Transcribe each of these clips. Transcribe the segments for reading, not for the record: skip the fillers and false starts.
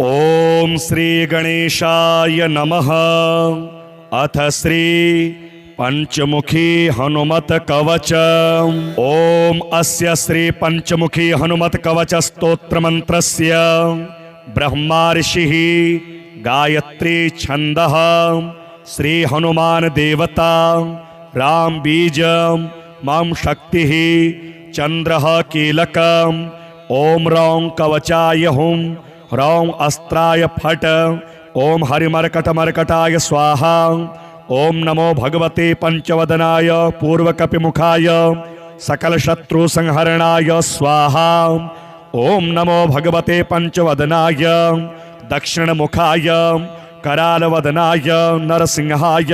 ओम श्री गणेशाय नमः। अथ श्री पंचमुखी हनुमत कवच। ओम अस्य श्री पंचमुखी हनुमत कवच स्तोत्र मंत्रस्य ब्रह्मा ऋषिः गायत्री छंदः श्री हनुमान देवता राम बीज मम शक्तिः चंद्रः कीलकम्। ओम रौं कवचाय हुं ह्रौं अस्त्राय फट। ओम हरिमर्कटमर्कटाय स्वाहा। ओम नमो भगवते पंचवदनाय पूर्वकपिमुखाय सकल शत्रु संहरणाय स्वाहा। ओम नमो भगवते पंचवदनाय दक्षिणमुखाय करालवदनाय नरसिंहाय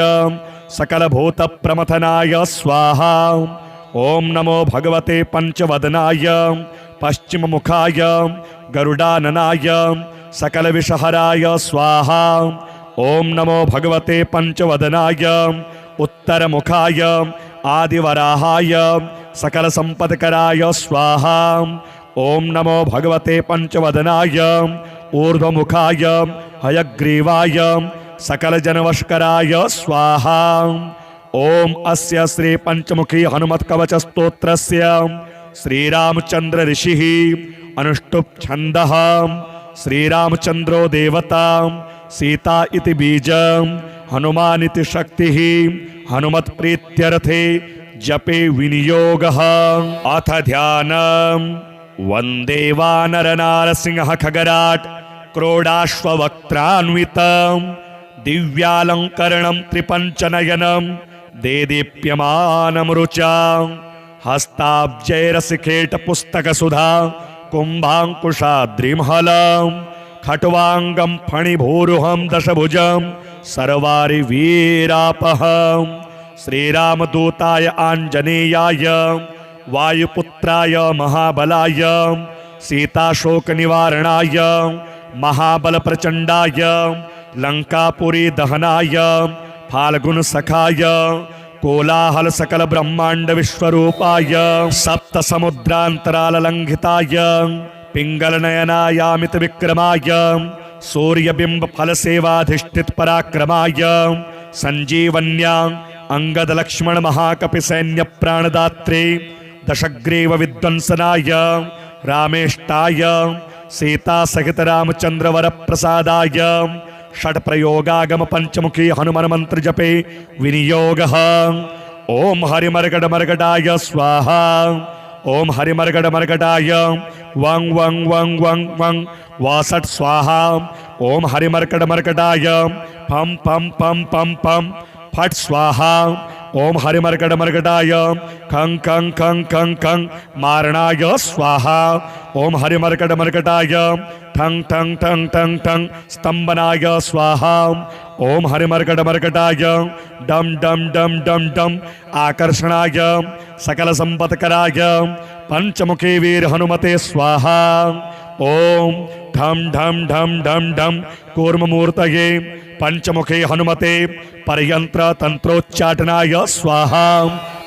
सकल भूत प्रमथनाय स्वाहा। ओम नमो भगवते पंचवदनाय पश्चिम मुखाय गरुडाननाय सकल विषहराय स्वाहा। ओम नमो भगवते पंचवदनाय उत्तर मुखाय आदिवराहाय सकल संपत्कराय स्वाहा। ओम नमो भगवते पंचवदनाय ऊर्ध्वमुखाय हयग्रीवाय सकल जनवशकराय स्वाहा। ओम अस्य श्री पंचमुखी हनुमत कवच स्तोत्रस्य श्रीरामचंद्र ऋषिः अनुष्टुप् छंदः श्रीरामचंद्रो देवता सीता इति बीजं हनुमान इति शक्तिः हनुमत प्रीत्यर्थे जपे विनियोगः। अथ ध्यानम्। वंदे वानर नारसिंह खगराट क्रोडाश्ववक्त्रान्वितं दिव्यालंकरणं त्रिपंचनयनं देदीप्यमानं रुचां हस्ताब्जैरसिखेट पुस्तक सुधा कुंभांकुशाद्रिमहलं खट्वांगं फणिभूरुहं दशभुजं सर्वारि वीरापहं। श्रीरामदूताय आंजनेयाय वायुपुत्राय महाबलाय सीताशोकनिवारणाय महाबलप्रचंडाय लंकापुरी दहनाय फाल्गुन सखाय कोलाहल सकल ब्रह्मांड विश्वरूपाय सप्त समुद्रांतराल लंघिताय पिंगल नयनायामित विक्रमाय सूर्यबिंब फल सेवाधिष्ठित पराक्रमाय संजीवन्या अंगद लक्ष्मण महाकपि सैन्य प्राणदात्रे दशग्रीव विध्वंसनाय रामेष्टाय सीता सहित रामचंद्र वर प्रसादाय षट प्रयोगागम पंचमुखी हनुमान मंत्र जपे विनियोगः। ओम हरिमर्गडमर्गडाय स्वाहा। ओम हरिमर्गडमर्गडाय वं वं वं वं वं वासट स्वाहा। ओम हरिमर्गडमर्गडाय पम पम पम पम पम फट स्वाहा। ओम हरिमर्गडमर्गडाय खं खं खं खं खं मारणाय स्वाहा। ओम हरिमर्गडमर्गडाय ठं ठं ठं ठं ठं स्तंभनाय स्वाहा। ओम हरिमर्गडमर्गडाय डम डम डम डम डम आकर्षणाय सकल संपत्कराय पंचमुखी वीर हनुमते स्वाहा। ओम ढम ढम ढम ढम ढम कूर्ममूर्तये पंचमुखी हनुमते परयंत्र तंत्रोच्चाटनाय स्वाहा।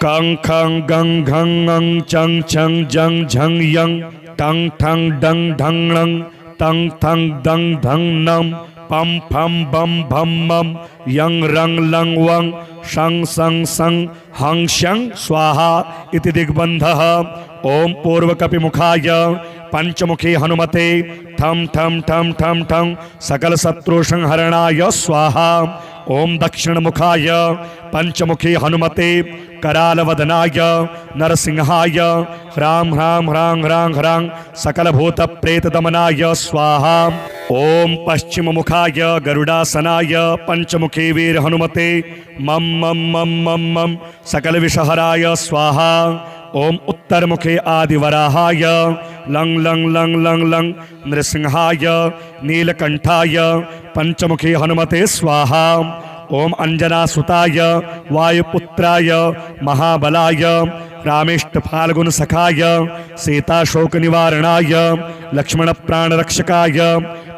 कं खं गं घं ङं चं छं जं झं यं टं ठं डं ढं णं तं थं दं धं नं पम फम बम भम मम यं रं लं वं शं सं सं हं शं स्वाहा इति दिग्बन्धः। ओम पूर्वकपिमुखाय पंचमुखी हनुमते ठम ठम ठम ठम ठम सकल शत्रु संहरणाय स्वाहा। ओम दक्षिण मुखाय पंचमुखी हनुमते करालवदनाय नरसिंहाय ह्रां ह्रां ह्रां ह्रां ह्रां सकल भूत प्रेत दमनाय स्वाहा। ओम पश्चिम मुखाय गरुडासनाय पंचमुखी वीर हनुमते मम मम मम मम मम सकल विषहराय स्वाहा। ओम उत्तर मुखे आदिवराहाय लंग लंग लंग लंग लंग नृसिंहाय नीलकंठाय पंचमुखी हनुमते स्वाहा। ओम अंजनासुताय वायुपुत्राय महाबलाय रामेष्ट फाल्गुन सखाय सीताशोक निवारणाय लक्ष्मण प्राणरक्षकाय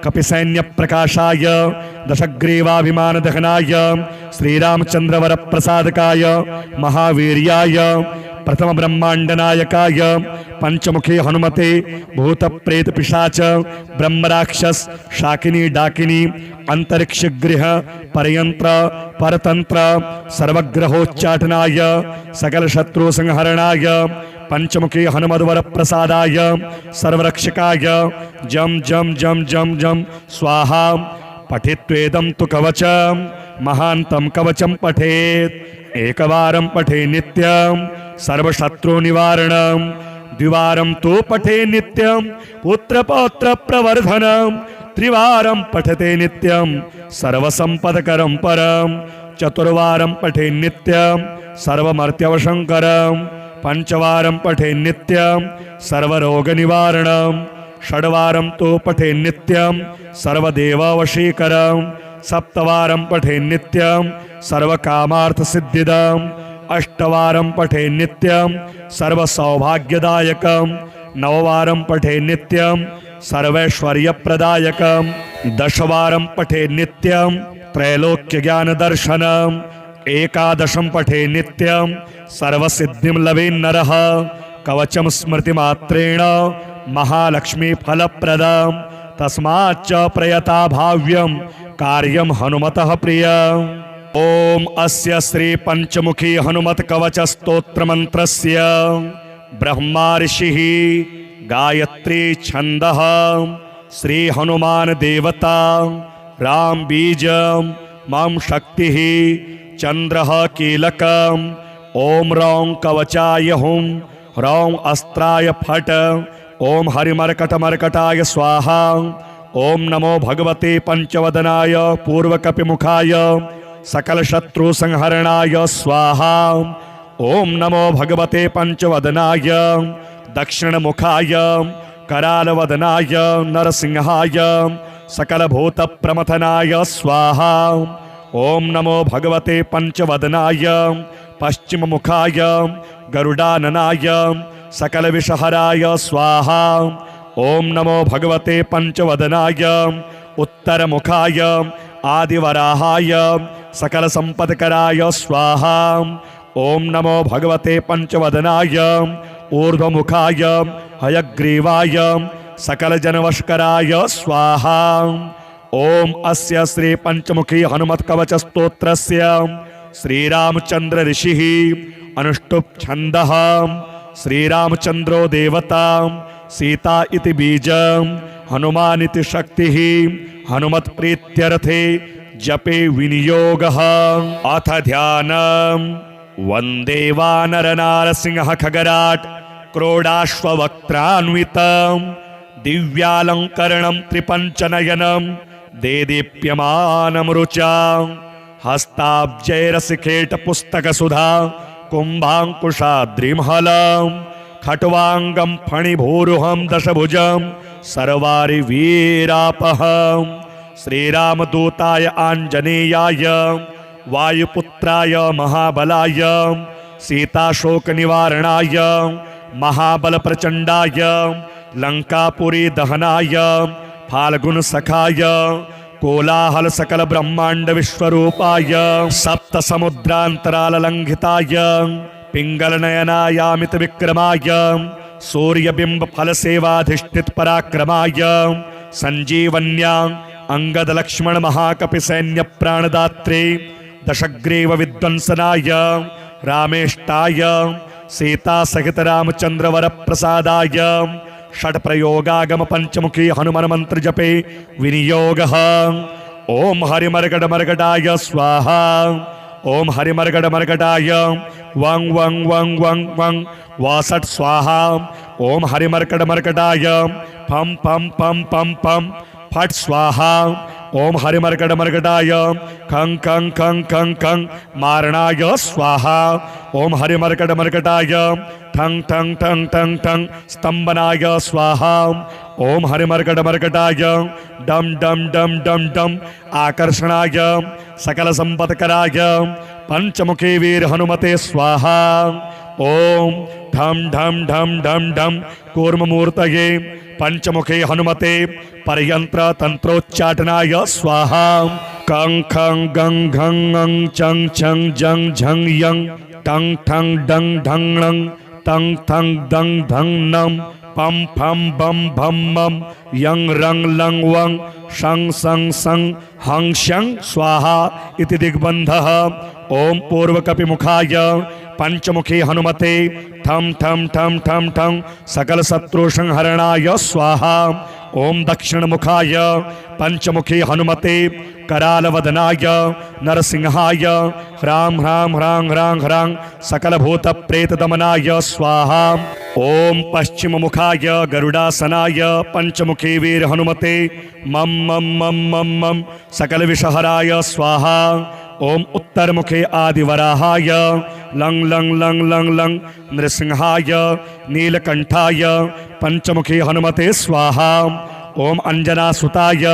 कपिसैन्य प्रकाशाय दशग्रीवाभिमान दहनाय श्रीरामचंद्र वर प्रसादकाय महावीर्याय प्रथम ब्रह्मांड नायकाय पंचमुखी हनुमते भूत प्रेत पिशाच ब्रह्म राक्षस शाकिनी डाकिनी अंतरिक्ष गृह परयंत्र परतंत्र सर्वग्रहोच्चाटनाय सकल शत्रु संहरणाय पंचमुखी हनुमद्वर प्रसादाय सर्वरक्षकाय जम जम जम जम जम स्वाहा पठित्वेदं तु कवचम महांतम कवचम पठेत एकवारं पठे नित्यं सर्वशत्रु निवारणं द्विवारं तु पठे नित्यं पुत्रपौत्र प्रवर्धनं त्रिवारं पठते नित्यं सर्वसंपदकरं परं चतुर्वारं पठे नित्यं सर्वमर्त्यवशंकरं पंचवारं पठे नित्यं सर्वरोगनिवारणं षड्वारं तु पठे नित्यं सर्वदेववशीकरं सप्तवारं पठे नित्यं सर्वकामार्थसिद्धिदम् अष्टवारं पठे नित्यं सर्वसौभाग्यदायकं नववारं पठे नित्यं सर्वैश्वर्यप्रदायकं दशवारं पठे नित्यं त्रैलोक्यज्ञानदर्शनम् एकादशं पठे नित्यं सर्वसिद्धिं लभेन्नरः कवचं स्मृतिमात्रेण महालक्ष्मी फलप्रदं तस्माच्च प्रयता भाव्यं कार्यं हनुमतः प्रियम् ओम अस्य श्री पंचमुखी हनुमत कवच स्तोत्र मंत्रस्य ब्रह्मा ऋषिः गायत्री छंदः श्री हनुमान देवता राम बीजं मम शक्तिः चंद्रः कीलकम् ओम रौं कवचाय हुं रौं अस्त्राय फट ओम हरिमर्कटमर्कटाय स्वाहा ओम नमो भगवते पंचवदनाय पूर्वकपिमुखाय सकल शत्रु संहरणाय स्वाहा ओम नमो भगवते पंचवदनाय दक्षिण मुखाय करालवदनाय नरसिंहाय सकल भूत प्रमथनाय स्वाहा ओम नमो भगवते पंचवदनाय पश्चिम मुखाय गरुडाननाय सकल विषहराय स्वाहा ओम नमो भगवते पंचवदनाय उत्तर मुखाय आदिवराहाय सकल संपदकराय स्वाहा ओम नमो भगवते पंचवदनाय ऊर्ध्वमुखाय हयग्रीवाय सकल जनवशकराय स्वाहा ओम अस्य श्री पंचमुखी हनुमत कवच स्तोत्रस्य श्रीरामचंद्र ऋषिः अनुष्टुप् छंदः श्रीरामचंद्रो देवता सीता इति बीजं हनुमान इति शक्तिः हनुमत प्रीत्यर्थे जपे विनियोगः अथ ध्यानम् वन्दे वानरनारसिंह खगराट क्रोडाश्ववक्त्रान्वितं दिव्यालंकरणं त्रिपञ्चनयनं देदीप्यमानं रुचा हस्ताब्जैरसिकेट पुस्तकसुधा कुम्भाङ्कुशाद्रिमहलं खट्वाङ्गं फणिभूरुहं दशभुजं सर्वारिवीरापहं श्रीरामदूताय आञ्जनेयाय वायुपुत्राय महाबलाय सीताशोकनिवारणाय महाबलप्रचण्डाय लङ्कापुरी दहनाय फाल्गुनसखाय कोलाहल सकल ब्रह्मांड विश्वरूपाय सप्त समुद्रांतराललंघिताय पिंगल नयनायामित विक्रमाय सूर्यबिंब फल सेवाधिष्ठित पराक्रमाय संजीवन्या अंगद लक्ष्मण महाकपि सैन्य प्राणदात्रे दशग्रीव विध्वंसनाय रामेष्टाय सीता सहित रामचंद्र वर प्रसादाय षट प्रयोगागम पंचमुखी हनुमान मंत्र जपे विनियोगः ओम हरिमर्गड मर्गडाय स्वाहा ओम हरिमर्गड मर्गडाय वं वं वं वं वं वासट स्वाहा ओम हरिमर्गड मर्गडाय फम फम फम फम फम फट स्वाहा ओम हरिमर्गड मर्गडाय खं खं खं खं खं मारणाय स्वाहा ओम हरिमर्गड मर्गडाय ठंग ठंग ठंग ठंग ठंग स्तंभनाय स्वाहा ओम हरिमर्गड मर्गडाय डम डम डम डम डम आकर्षणाय सकल संपत्कराय पंचमुखी वीर हनुमते स्वाहा ओम ढम ढम ढम ढम ढम कूर्ममूर्तये पंचमुखे हनुमते परयंत्र तंत्रोच्चाटनाय स्वाहा कं खं गं घं ङं चं छं जं झं यं ठंग ठंग डंग ढंग णंग तंग थंग दंग धंग नम पम फम बम भम मम यंग रंग लंग वंग शंग संग संग हंग शंग स्वाहा इति दिग्बंधः। ओम पूर्वकपि मुखाय पंचमुखी हनुमते ठम ठम ठम ठम ठम सकल शत्रु संहरणाय स्वाहा। ओम दक्षिण मुखाय पंचमुखी हनुमते करालवदनाय नरसिंहाय ह्रां ह्रां ह्रां ह्रां ह्रां सकल भूत प्रेत दमनाय स्वाहा। ओम पश्चिम मुखाय गरुडासनाय पंचमुखी वीर हनुमते मम मम मम मम मम सकल विषहराय स्वाहा। ओम उत्तर मुखे आदिवराहाय लंग लंग लंग लंग लंग नृसिंहाय नीलकंठाय पंचमुखी हनुमते स्वाहा। ओम अंजनासुताय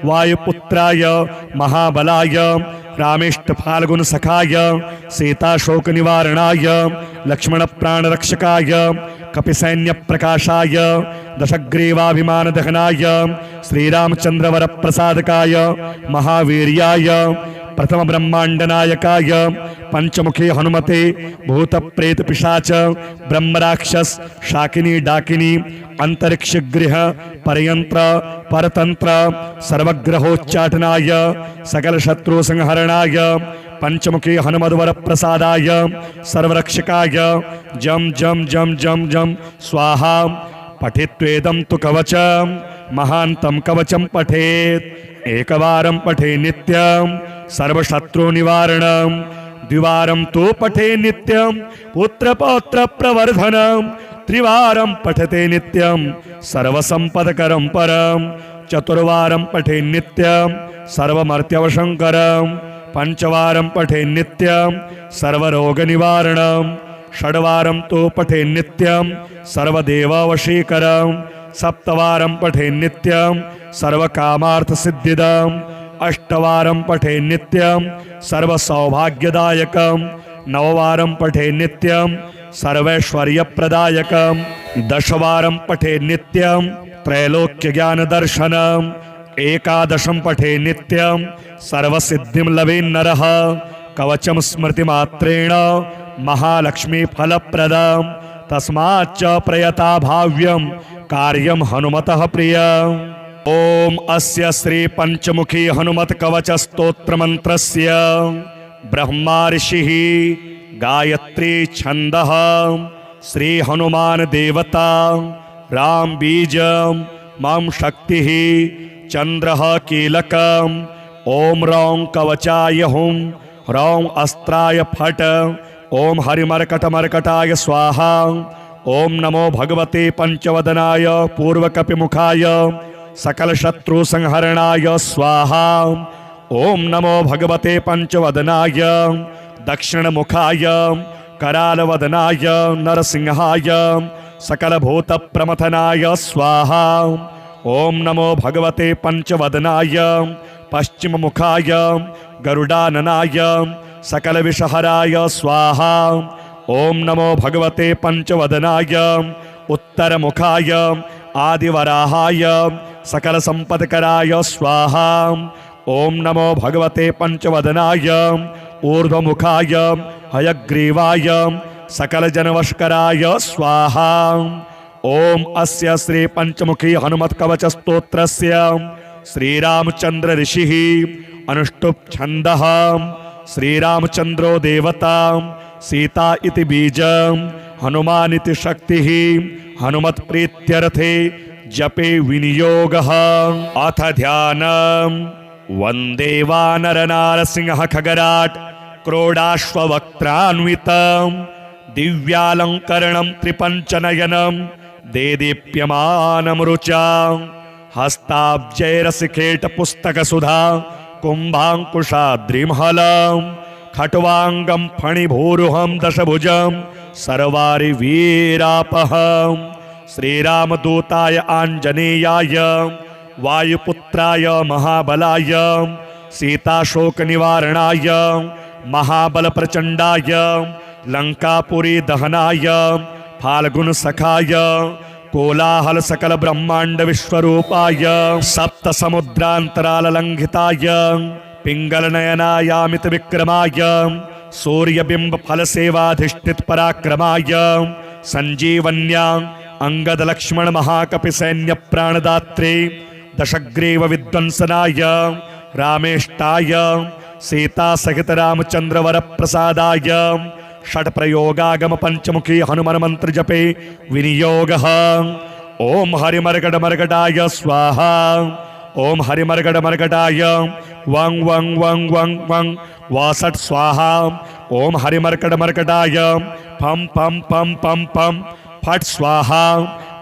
वायुपुत्राय महाबलाय रामेष्ट फाल्गुन सखाय सीताशोक निवारणाय लक्ष्मण प्राण रक्षकाय कपिसैन्य प्रकाशाय दशग्रीवाभिमान दहनाय श्रीरामचंद्र वर प्रसादकाय महावीर्याय प्रथम ब्रह्मांड नायकाय पंचमुखी हनुमते भूत प्रेत पिशाच ब्रह्मराक्षस शाकिनी डाकिनी अंतरिक्ष गृह परयंत्र परतंत्र सर्वग्रहोच्चाटनाय सकल शत्रु संहरणाय पंचमुखी हनुमद्वर प्रसादाय सर्वरक्षकाय जम जम जम जम जम स्वाहा। पठित्वेदं तु कवचम महांतं कवचम पठेत् एकवारं पठे नित्यं सर्वशत्रु निवारणं द्विवारं तु पठे नित्यं पुत्र पौत्र प्रवर्धनं त्रिवारं पठते नित्यं सर्वसंपदकरं परं चतुर्वारं पठे नित्यं सर्वमर्त्यवशंकरं पंचवारं पठे नित्यं सर्वरोगनिवारणं षड्वारं तु पठे नित्यं सर्वदेववशीकरं सप्तवारं पठे नित्यं सर्वकामार्थसिद्धिदम् अष्टवारं पठे नित्यं सर्वसौभाग्यदायकं नववारं पठे नित्यं सर्वैश्वर्यप्रदायकं दशवारं पठे नित्यं त्रैलोक्यज्ञानदर्शनम् एकादशं पठे नित्यं सर्वसिद्धिं लभेन्नरः कवचं स्मृतिमात्रेण महालक्ष्मीफलप्रदं तस्माच्च प्रयता भाव्यं कार्यं हनुमतः प्रियम्। ओम अस्य श्री पंचमुखी हनुमत कवच स्तोत्र मंत्रस्य ब्रह्मा ऋषिः गायत्री छंदः श्री हनुमान देवता राम बीजं मम शक्तिः चंद्रः कीलकम् ओम रौं कवचाय हुं रौं अस्त्राय फट ओम हरिमर्कटमर्कटाय स्वाहा। ओम नमो भगवते पंचवदनाय पूर्वकपिमुखाय सकल शत्रु संहरणाय स्वाहा। ओम नमो भगवते पंचवदनाय दक्षिण मुखाय करालवदनाय नरसिंहाय सकल भूत प्रमथनाय स्वाहा। ओम नमो भगवते पंचवदनाय पश्चिम मुखाय गरुडाननाय सकल विषहराय स्वाहा। ओम नमो भगवते पंचवदनाय उत्तर मुखाय आदिवराहाय सकल संपदकराय स्वाहा। ओम नमो भगवते पंचवदनाय ऊर्ध्वमुखाय हयग्रीवाय सकल जनवशकराय स्वाहा। ओम अस्य श्री पंचमुखी हनुमत कवच स्तोत्रस्य श्रीरामचंद्र ऋषिः अनुष्टुप् छंदः श्रीरामचंद्रो देवता सीता इति बीजं हनुमान इति शक्तिः हनुमत प्रीत्यर्थे जपे विनियोगः। अथ ध्यानम् वन्दे वानरनारसिंह खगराट क्रोडाश्ववक्त्रान्वितं दिव्यालंकरणं त्रिपञ्चनयनं देदीप्यमानं रुचां हस्ताब्जैरसिखेट पुस्तकसुधा कुम्भाङ्कुशाद्रिमहलं खट्वाङ्गं फणिभूरुहं दशभुजं सर्वारि वीरापहं श्रीरामदूताय आञ्जनेयाय वायुपुत्राय महाबलाय सीताशोकनिवारणाय महाबलप्रचण्डाय लंकापुरी दहनाय फाल्गुन सखाय कोलाहल सकल ब्रह्मांड विश्वरूपाय सप्त समुद्रांतराल लंघिताय पिंगल नयनायामित विक्रमाय सूर्यबिंब फल सेवाधिष्ठित पराक्रमाय संजीवन्या अंगद लक्ष्मण महाकपि सैन्य प्राणदात्रे दशग्रीव विध्वंसनाय रामेष्टाय सीता सहित रामचंद्र वर प्रसादाय षट प्रयोगागम पंचमुखी हनुमान मंत्र जपे विनियोग। ओम हरिमर्गड मर्गडाय स्वाहा। ओम हरिमर्गड मर्गडाय वंग वंग वंग वंग वंग वासट स्वाहा। ओम हरिमर्गड मर्गडाय पम पम पम पम पम फट स्वाहा।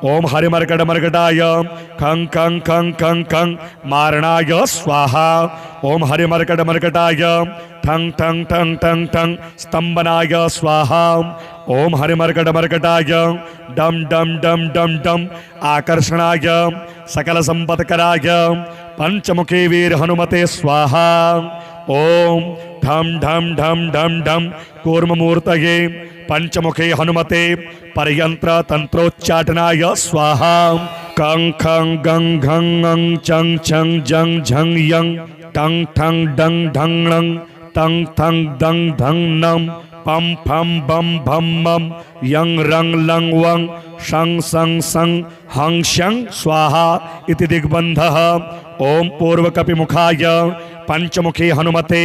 ओम हरिमर्गड मर्गडाय खं खं खं खं खं मारणाय स्वाहा। ओम हरिमर्गड मर्गडाय ठंग ठंग ठंग ठंग ठंग स्तंभनाय स्वाहा। ओम हरिमर्गड मर्गडाय डम डम डम डम डम आकर्षणाय सकल संपत्कराय पंचमुखी वीर हनुमते स्वाहा। ओम ढम ढम ढम ढम ढम कूर्ममूर्तये पंचमुखे हनुमते परयंत्र तंत्रोच्चाटनाय स्वाहा। कं खं गं घं अंग चंग छंग जंग झंग यंग टंग ठंग डंग ढंग णंग तंग थंग दंग धंग नम पम फम बम भम मम यंग रंग लंग वंग शंग संग संग हंग शंग स्वाहा इति दिग्बंधः। ओम पूर्वकपि मुखाय पंचमुखी हनुमते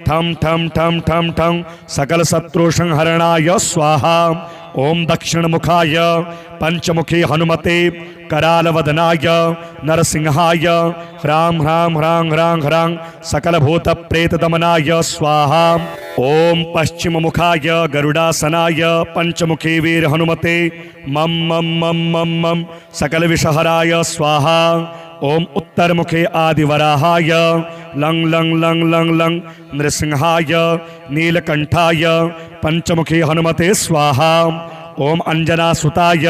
ठम ठम ठम ठम ठम सकल शत्रु संहरणाय स्वाहा। ओम दक्षिण मुखाय पंचमुखी हनुमते कराल वदनाय नरसिंहाय ह्रां ह्रां ह्रां ह्रां ह्रां सकल भूत प्रेत दमनाय स्वाहा। ओम पश्चिम मुखाय गरुडासनाय पंचमुखी वीर हनुमते मम मम मम मम मम सकल विषहराय स्वाहा। ओम उत्तर मुखे आदिवराहाय लंग लंग लंग लंग लंग नृसिंहाय नीलकंठाय पंचमुखी हनुमते स्वाहा। ओम अंजनासुताय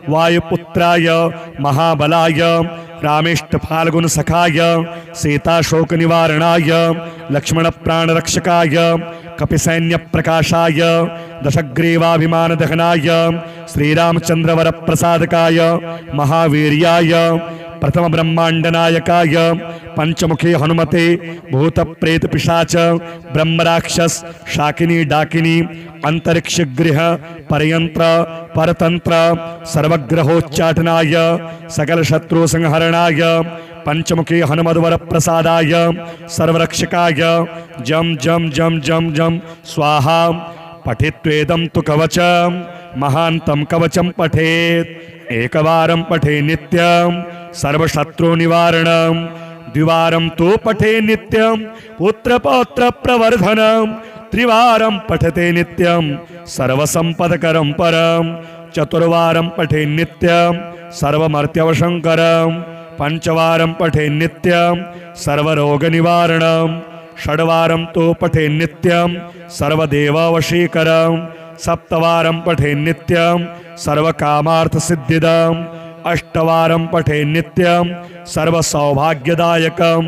वायुपुत्राय महाबलाय रामेष्ट फाल्गुन सखाय सीताशोक निवारणाय लक्ष्मण प्राण रक्षकाय कपिसैन्य प्रकाशाय दशग्रीवाभिमान दहनाय श्रीरामचंद्र वर प्रसादकाय महावीर्याय प्रथम ब्रह्मांड नायकाय पंचमुखी हनुमते भूत प्रेत पिशाच ब्रह्मराक्षस शाकिनी डाकिनी अंतरिक्ष गृह परयंत्र परतंत्र सर्वग्रहोच्चाटनाय सकल शत्रु संहरणाय पंचमुखी हनुमद्वर प्रसादाय सर्वरक्षकाय जम जम जम जम जम स्वाहा। पठित्वेदं तु कवचम महांतम कवचम पठेत एकवारं पठे नित्यं सर्वशत्रु निवारणं द्विवारं तु पठे नित्यं पुत्र पौत्र प्रवर्धनं त्रिवारं पठते नित्यं सर्वसंपदकरं परं चतुर्वारं पठे नित्यं सर्वमर्त्यवशंकरं पंचवारं पठे नित्यं सर्वरोगनिवारणं षड्वारं तु पठे नित्यं सर्वदेववशीकरं सप्तवारं पठे नित्यं सर्वकामार्थसिद्धिदम् अष्टवारं पठे नित्यं सर्वसौभाग्यदायकं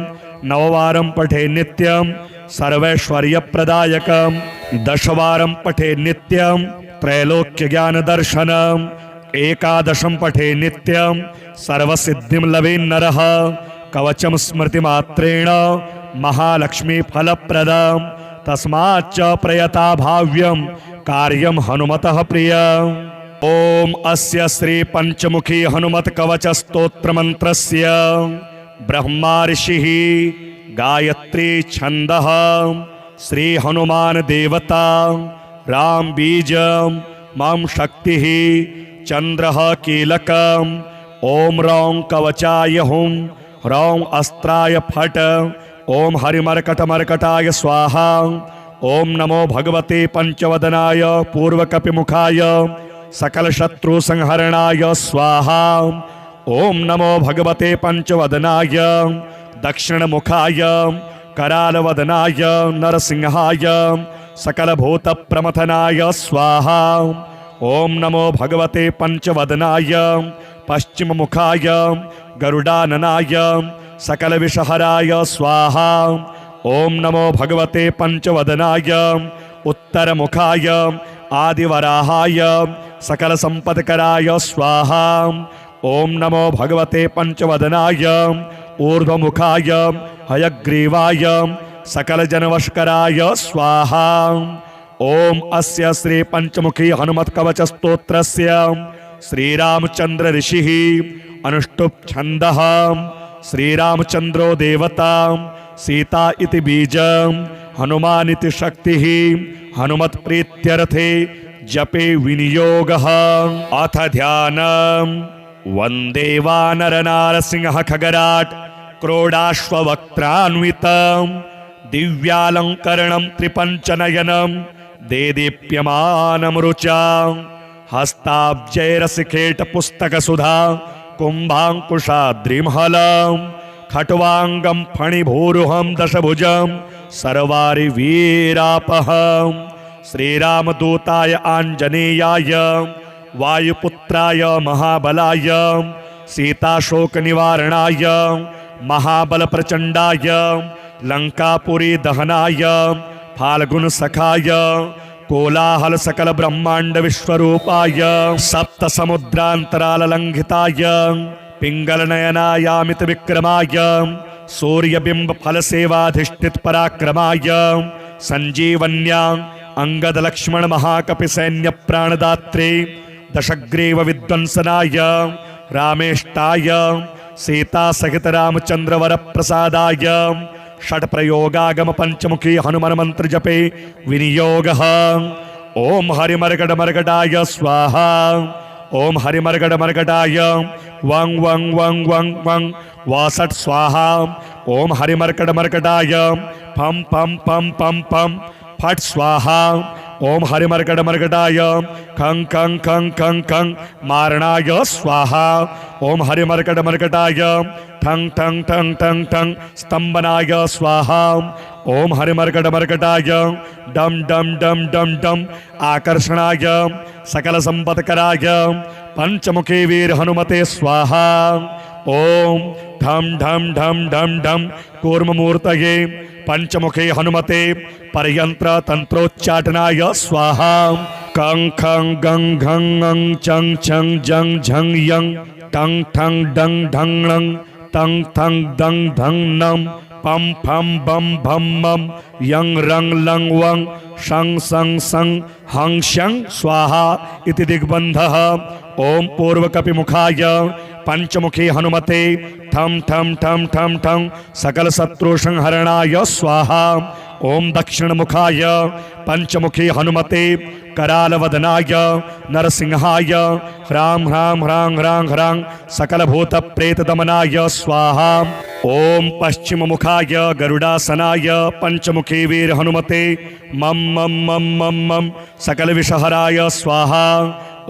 नववारं पठे नित्यं सर्वैश्वर्यप्रदायकं दशवारं पठे नित्यं त्रैलोक्यज्ञानदर्शनम् एकादशं पठे नित्यं सर्वसिद्धिं लवेन्नरः कवचं स्मृतिमात्रेण महालक्ष्मी फलप्रदं तस्माच्च प्रयता भाव्यं कार्यं हनुमतः प्रियम्। ओम अस्य श्री पंचमुखी हनुमत कवच स्तोत्र मंत्रस्य ब्रह्मा ऋषिः गायत्री छंदः श्री हनुमान देवता राम बीजं मम शक्तिः चंद्रः कीलकम् ओम रौं कवचाय हुं रौं अस्त्राय फट ओम हरिमर्कटमर्कटाय स्वाहा। ओम नमो भगवते पंचवदनाय पूर्वकपिमुखाय सकल शत्रु संहरणाय स्वाहा। ओम नमो भगवते पंचवदनाय दक्षिण मुखाय कराल वदनाय नरसिंहाय सकल भूत प्रमथनाय स्वाहा। ओम नमो भगवते पंचवदनाय पश्चिम मुखाय गरुडाननाय सकल विषहराय स्वाहा। ओम नमो भगवते पंचवदनाय उत्तर मुखाय आदिवराहाय सकल संपत्कराय स्वाहा। ओम नमो भगवते पंचवदनाय ऊर्ध्वमुखाय हयग्रीवाय सकल जनवशकराय स्वाहा। ओम अस्य श्री पंचमुखी हनुमत कवच स्तोत्रस्य श्रीरामचंद्र ऋषिः अनुष्टुप् छन्दः श्रीरामचंद्रो देवता सीता इति बीजं हनुमान इति शक्तिः हनुमत प्रीत्यर्थे जपे विनियोगः। अथ ध्यानम् वन्दे वानरनारसिंह खगराट् क्रोडाश्ववक्त्रान्वितं दिव्यालङ्करणं त्रिपञ्चनयनं देदीप्यमानं रुचां हस्ताब्जैरसिखेटपुस्तकसुधा कुम्भाङ्कुशाद्रिमहलं खट्वाङ्गं फणिभूरुहं दशभुजं सर्वारिवीरापहं श्रीरामदूताय आञ्जनेयाय वायुपुत्राय महाबलाय सीताशोकनिवारणाय महाबलप्रचण्डाय लङ्कापुरी दहनाय फाल्गुनसखाय कोलाहल सकल ब्रह्मांड विश्वरूपाय सप्तसमुद्रान्तराललङ्घिताय पिङ्गलनयनायामित विक्रमाय सूर्यबिम्ब फलसेवाधिष्ठित पराक्रमाय संजीवन्या अंगद लक्ष्मण महाकपि सैन्य प्राणदात्रे दशग्रीव विध्वंसनाय रामेष्टाय सीता सहित रामचंद्र वर प्रसादाय षट प्रयोगागम पंचमुखी हनुमान मंत्र जपे विनियोगः। ओम हरिमर्गड मर्गडाय स्वाहा ओम हरिमर्गड मर्गडाय वं वं वं वं वं वासट स्वाहा ओम हरिमर्गड मर्गडाय फम फम फम फम फम फट स्वाहा ओम हरिमर्गड मर्गडाय खं खं खं खं खं मारणाय स्वाहा ओम हरिमर्गड मर्गडाय ठं ठं ठं ठं ठं स्तंभनाय स्वाहा ओम हरिमर्गड मर्गडाय डम डम डम डम डम आकर्षणाय सकल संपत्कराय पंचमुखी वीर हनुमते स्वाहा ओम ढम ढम ढम ढम ढम कूर्ममूर्तये पंचमुखी हनुमते परयंत्र तंत्रोच्चाटनाय स्वाहा कं खं गं घं ङं चं छं जं झं यं टं ठं डं ढं णं तं थं दं धं नं पम फम बम भम मम यं रं लं वं शं सं सं हं शं स्वाहा इति दिग्बन्धः। ओम पूर्वकपिमुखाय पंचमुखी हनुमते ठम ठम ठम ठम ठम सकल शत्रु संहरणाय स्वाहा ओम दक्षिण मुखाय पंचमुखी हनुमते करालवदनाय नरसिंहाय ह्रां ह्रां ह्रां ह्रां ह्रां सकल भूत प्रेत दमनाय स्वाहा ओम पश्चिम मुखाय गरुडासनाय पंचमुखी वीर हनुमते मम मम मम मम मम सकल विषहराय स्वाहा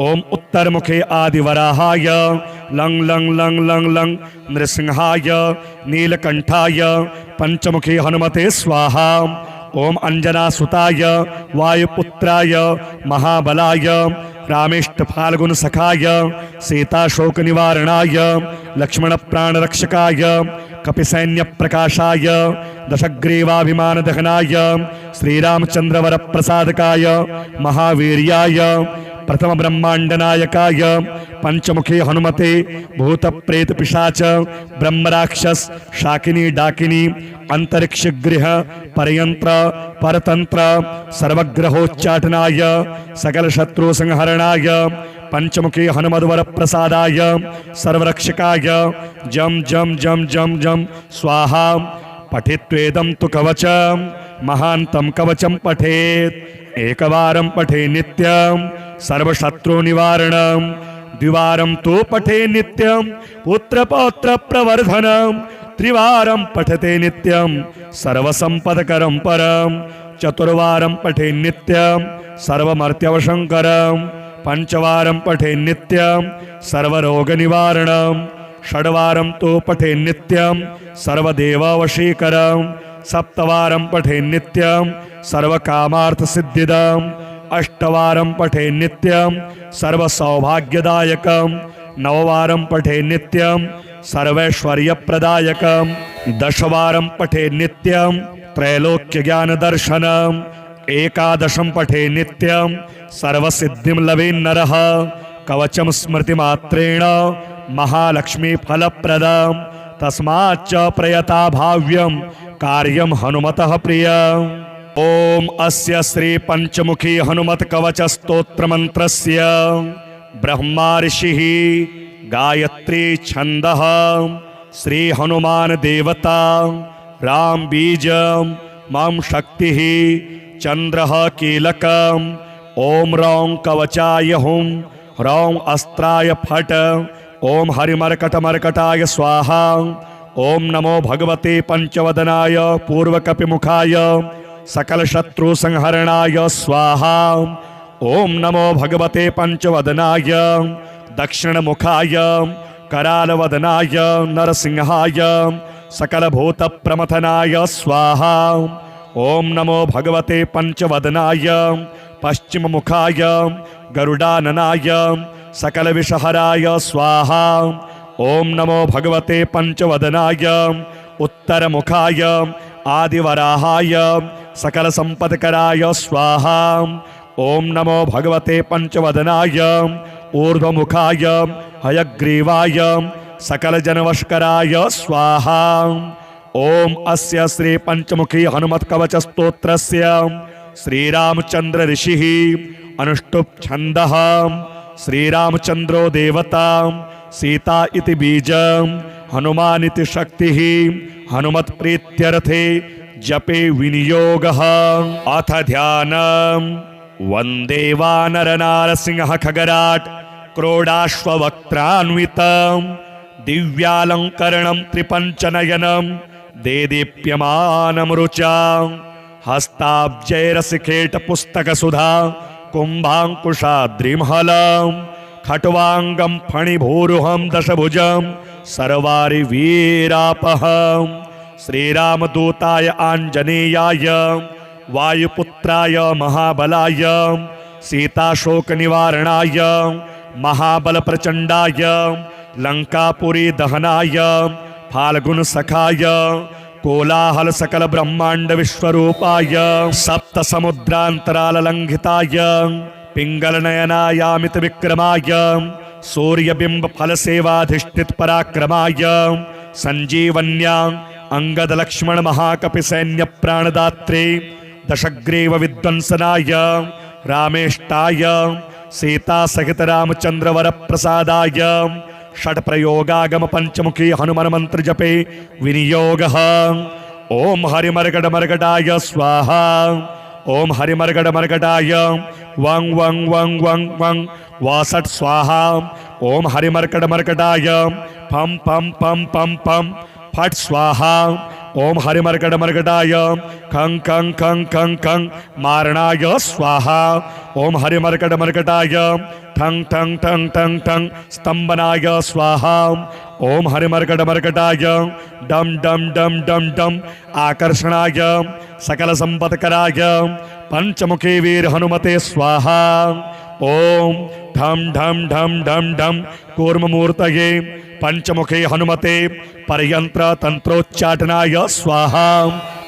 ओम उत्तर मुखे आदिवराहाय लं लं लं लं लं नृसिंहाय नीलकंठाय पंचमुखी हनुमते स्वाहा ओम अंजनासुताय वायुपुत्राय महाबलाय रामेष्ट फाल्गुन सखाय सीताशोक निवारणाय लक्ष्मण प्राणरक्षकाय कपिसैन्य प्रकाशाय दशग्रीवाभिमान दहनाय श्रीरामचंद्र वर प्रसादकाय महावीर्याय प्रथम ब्रह्मांड नायकाय पंचमुखी हनुमते भूत प्रेत पिशाच ब्रह्मराक्षस शाकिनी डाकिनी अंतरिक्ष गृह परयंत्र परतंत्र सर्वग्रहोच्चाटनाय सकल शत्रु संहरणाय पंचमुखी हनुमद्वर प्रसादाय सर्वरक्षकाय जम जम जम जम जम स्वाहा पठित्वेदं तु कवचं महान्तं कवचं पठेत् एकवारं पठे नित्यं सर्वशत्रु निवारणं द्विवारं तु पठे नित्यं पुत्रपौत्र प्रवर्धनं त्रिवारं पठते नित्यं सर्वसंपदकरं परं चतुर्वारं पठे नित्यं सर्वमर्त्यवशंकरं पंचवारं पठे नित्यं सर्वरोगनिवारणं षड्वारं तु पठे नित्यं सर्वदेवावशीकरं सप्तवारं पठे नित्यं सर्वकामार्थसिद्धिदम् अष्टवारं पठे नित्यं सर्वसौभाग्यदायकं नववारं पठे नित्यं सर्वैश्वर्यप्रदायकं दशवारं पठे नित्यं त्रैलोक्यज्ञानदर्शनम् एकादशं पठे नित्यं सर्वसिद्धिं लवेन्नरः कवचं स्मृतिमात्रेण महालक्ष्मीफलप्रदं तस्माच्च प्रयता भाव्यं कार्यं हनुमतः प्रियम्। ओम अस्य श्री पंचमुखी हनुमत कवच स्तोत्र मंत्रस्य ब्रह्मा ऋषिः गायत्री छंदः श्री हनुमान देवता राम बीज मम शक्ति चंद्रः कीलकम् ओम रौं कवचाय हुं रौं अस्त्राय फट ओम हरिमर्कटमर्कटाय स्वाहा ओम नमो भगवते पंचवदनाय पूर्वकपिमुखाय सकल शत्रु संहरणाय स्वाहा ओम नमो भगवते पंचवदनाय दक्षिणमुखाय करालवदनाय नरसिंहाय सकल भूत प्रमथनाय स्वाहा ओम नमो भगवते पंचवदनाय पश्चिममुखाय गरुडाननाय सकल विषहराय स्वाहा ओम नमो भगवते पंचवदनाय उत्तरमुखाय आदिवराहाय सकल संपत्कराय स्वाहा ओम नमो भगवते पंचवदनाय ऊर्ध्वमुखाय हयग्रीवाय सकल जनवष्कराय स्वाहा ओम अस्य श्री पंचमुखी हनुमत कवच स्तोत्रस्य श्रीरामचंद्र ऋषिः अनुष्टुप छंदः श्रीरामचंद्रो देवता सीता इति बीजं हनुमान इति शक्तिः हनुमत प्रीत्यर्थे जपे विनियोगः अथ ध्यानम् वन्दे वानरनारसिंह खगराट क्रोडाश्ववक्त्रान्वितं दिव्यालंकरणं त्रिपञ्चनयनं देदीप्यमानं रुचा हस्ताब्जैरसिखेट पुस्तकसुधा कुम्भाङ्कुशाद्रिमहलं खट्वाङ्गं फणिभूरुहं दशभुजं सर्वारिवीरापहं श्रीरामदूताय आञ्जनेयाय वायुपुत्राय महाबलाय सीताशोकनिवारणाय महाबलप्रचण्डाय लंकापुरी दहनाय फाल्गुनसखाय कोलाहल सकल ब्रह्मांड विश्वरूपाय सप्त समुद्रांतराल लंघिताय पिंगल नयनायामित विक्रमाय सूर्यबिंब फल सेवाधिष्ठित पराक्रमाय संजीवन्या अंगद लक्ष्मण महाकपि सैन्य प्राणदात्रे दशग्रीव विध्वंसनाय रामेष्टाय सीता सहित रामचंद्र वर प्रसादाय षट प्रयोगागम पंचमुखी हनुमान मंत्र जपे विनियोगः ओम हरिमर्कटमर्कटाय स्वाहा ओम हरिमर्कटमर्कटाय वं वं वं वं वं वासट स्वाहा ओम हरिमर्कटमर्कटाय पम पम पम पम पम फट स्वाहा ओम हरिमर्कटमर्कटाय खं खं खं खं खं मारणाय स्वाहा ओम हरिमर्कटमर्कटाय ठं ठं ठं ठं ठं स्तंभनाय स्वाहा ओम हरिमर्कटमर्कटाय डम डम डम डम डम आकर्षणाय सकल संपत्कराय पंचमुखी वीर हनुमते स्वाहा ओम ढम ढम ढम ढम ढम कूर्ममूर्तये पंचमुखे हनुमते परयंत्र तंत्रोच्चाटनाय स्वाहा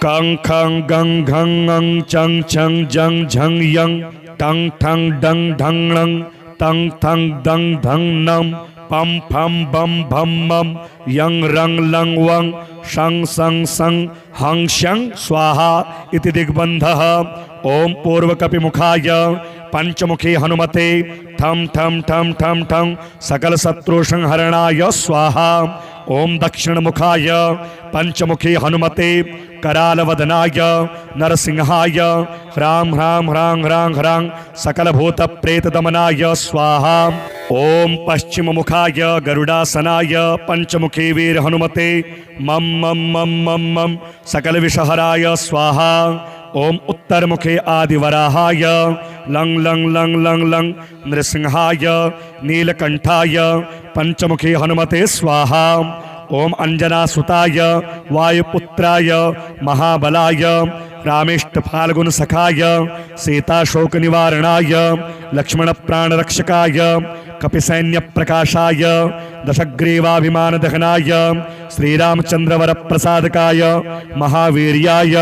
कं खं गं घं ङं चं छं जं झं यं टं ठं डं ढं णं तं थं दं धं नं पम फम बम भम मम यं रं लं वं शं सं सं हं शं स्वाहा इति दिग्बन्धः ओम पूर्वकपिमुखाय पंचमुखी हनुमते ठम ठम ठम ठम ठम सकल शत्रु संहरणाय स्वाहा ओम दक्षिण मुखाय पंचमुखी हनुमते करालवदनाय नरसिंहाय ह्रां ह्रां ह्रां ह्रां ह्रां सकल भूत प्रेत दमनाय स्वाहा ओम पश्चिम मुखाय गरुडासनाय पंचमुखी वीर हनुमते मम मम मम मम मम सकल विषहराय स्वाहा ओम उत्तर मुखे आदिवराहाय लंग लंग लंग लंग लंग नृसिंहाय नीलकंठाय पंचमुखी हनुमते स्वाहा ओम अंजनासुताय वायुपुत्राय महाबलाय रामेष्ट फाल्गुन सखाय सीताशोक निवारणाय लक्ष्मण प्राण रक्षकाय कपिसैन्य प्रकाशाय दशग्रीवाभिमान दहनाय श्रीरामचंद्र वर प्रसादकाय महावीर्याय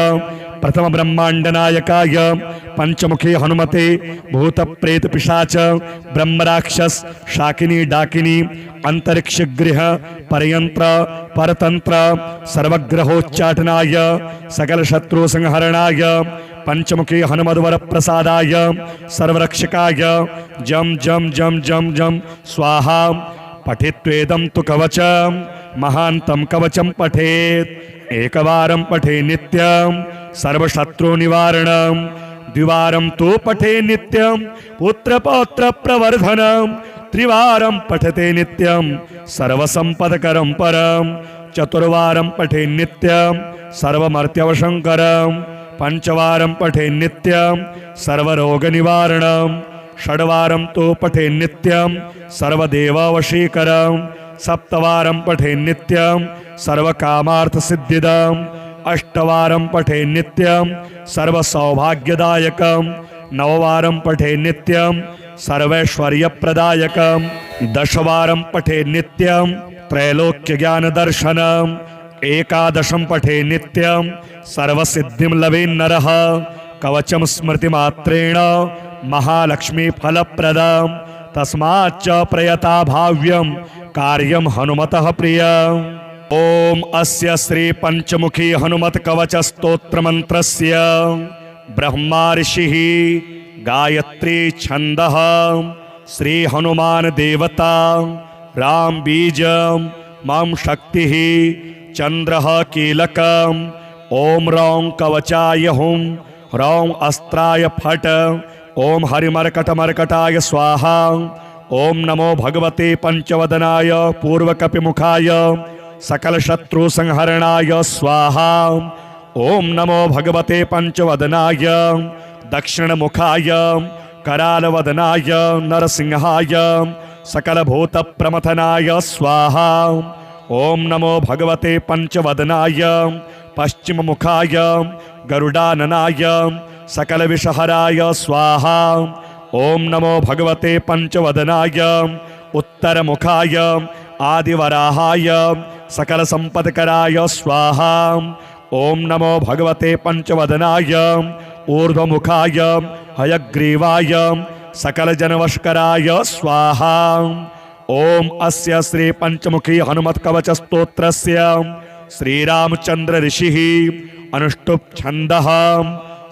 प्रथम ब्रह्मांड नायकाय पंचमुखी हनुमते भूत प्रेत पिशाच ब्रह्मराक्षस शाकिनी डाकिनी अंतरिक्ष गृह परयंत्र परतंत्र सर्वग्रहोच्चाटनाय सकल शत्रु संहरणाय पंचमुखी हनुमद्वर प्रसादाय सर्वरक्षकाय जम जम जम जम जम स्वाहा। पठित्वेदं तु कवचं महान्तं कवचं पठेत् एकवारं पठे नित्यं सर्वशत्रुनिवारणं द्विवारं तु पठे नित्यं पुत्रपौत्र प्रवर्धनं त्रिवारं पठते नित्यं सर्वसंपदकरं परं चतुर्वारं पठे नित्यं सर्वमर्त्यवशंकरं पंचवारं पठे नित्यं सर्वरोगनिवारणं षड्वारं तु पठे नित्यं सर्वदेववशीकरं सप्तवारं पठे नित्यं सर्वकामार्थसिद्धिदम् अष्टवारं पठे नित्यं सर्वसौभाग्यदायकं नववारं पठे नित्यं सर्वैश्वर्यप्रदायकं दशवारं पठे नित्यं त्रैलोक्यज्ञानदर्शनम् एकादशं पठे नित्यं सर्वसिद्धिं लभेन्नरः कवचं स्मृतिमात्रेण महालक्ष्मीफलप्रदं तस्माच्च प्रयता भाव्यं कार्यं हनुमतः प्रियम्। ओम अस्य श्री पंचमुखी हनुमत कवच स्तोत्र मंत्रस्य ब्रह्मा ऋषिः गायत्री छंदः श्री हनुमान देवता राम बीजं मम शक्तिः चंद्रः कीलकम् ओम रौं कवचाय हुं रौं अस्त्राय फट ओम हरिमर्कटमर्कटाय स्वाहा ओम नमो भगवते पंचवदनाय पूर्वकपिमुखाय सकल शत्रु संहरणाय स्वाहा ओम नमो भगवते पंचवदनाय दक्षिणमुखाय करालवदनाय नरसिंहाय सकल भूत प्रमथनाय स्वाहा ओम नमो भगवते पंचवदनाय पश्चिममुखाय गरुडाननाय सकल विषहराय स्वाहा ओम नमो भगवते पंचवदनाय उत्तरमुखाय आदिवराहाय सकल संपत्कराय स्वाहा ओम नमो भगवते पंचवदनाय ऊर्ध्वमुखाय हयग्रीवाय सकल जनवशकराय स्वाहा ओम अस्य श्री पंचमुखी हनुमत कवच स्तोत्रस्य श्रीरामचंद्र ऋषिः अनुष्टुप् छंदः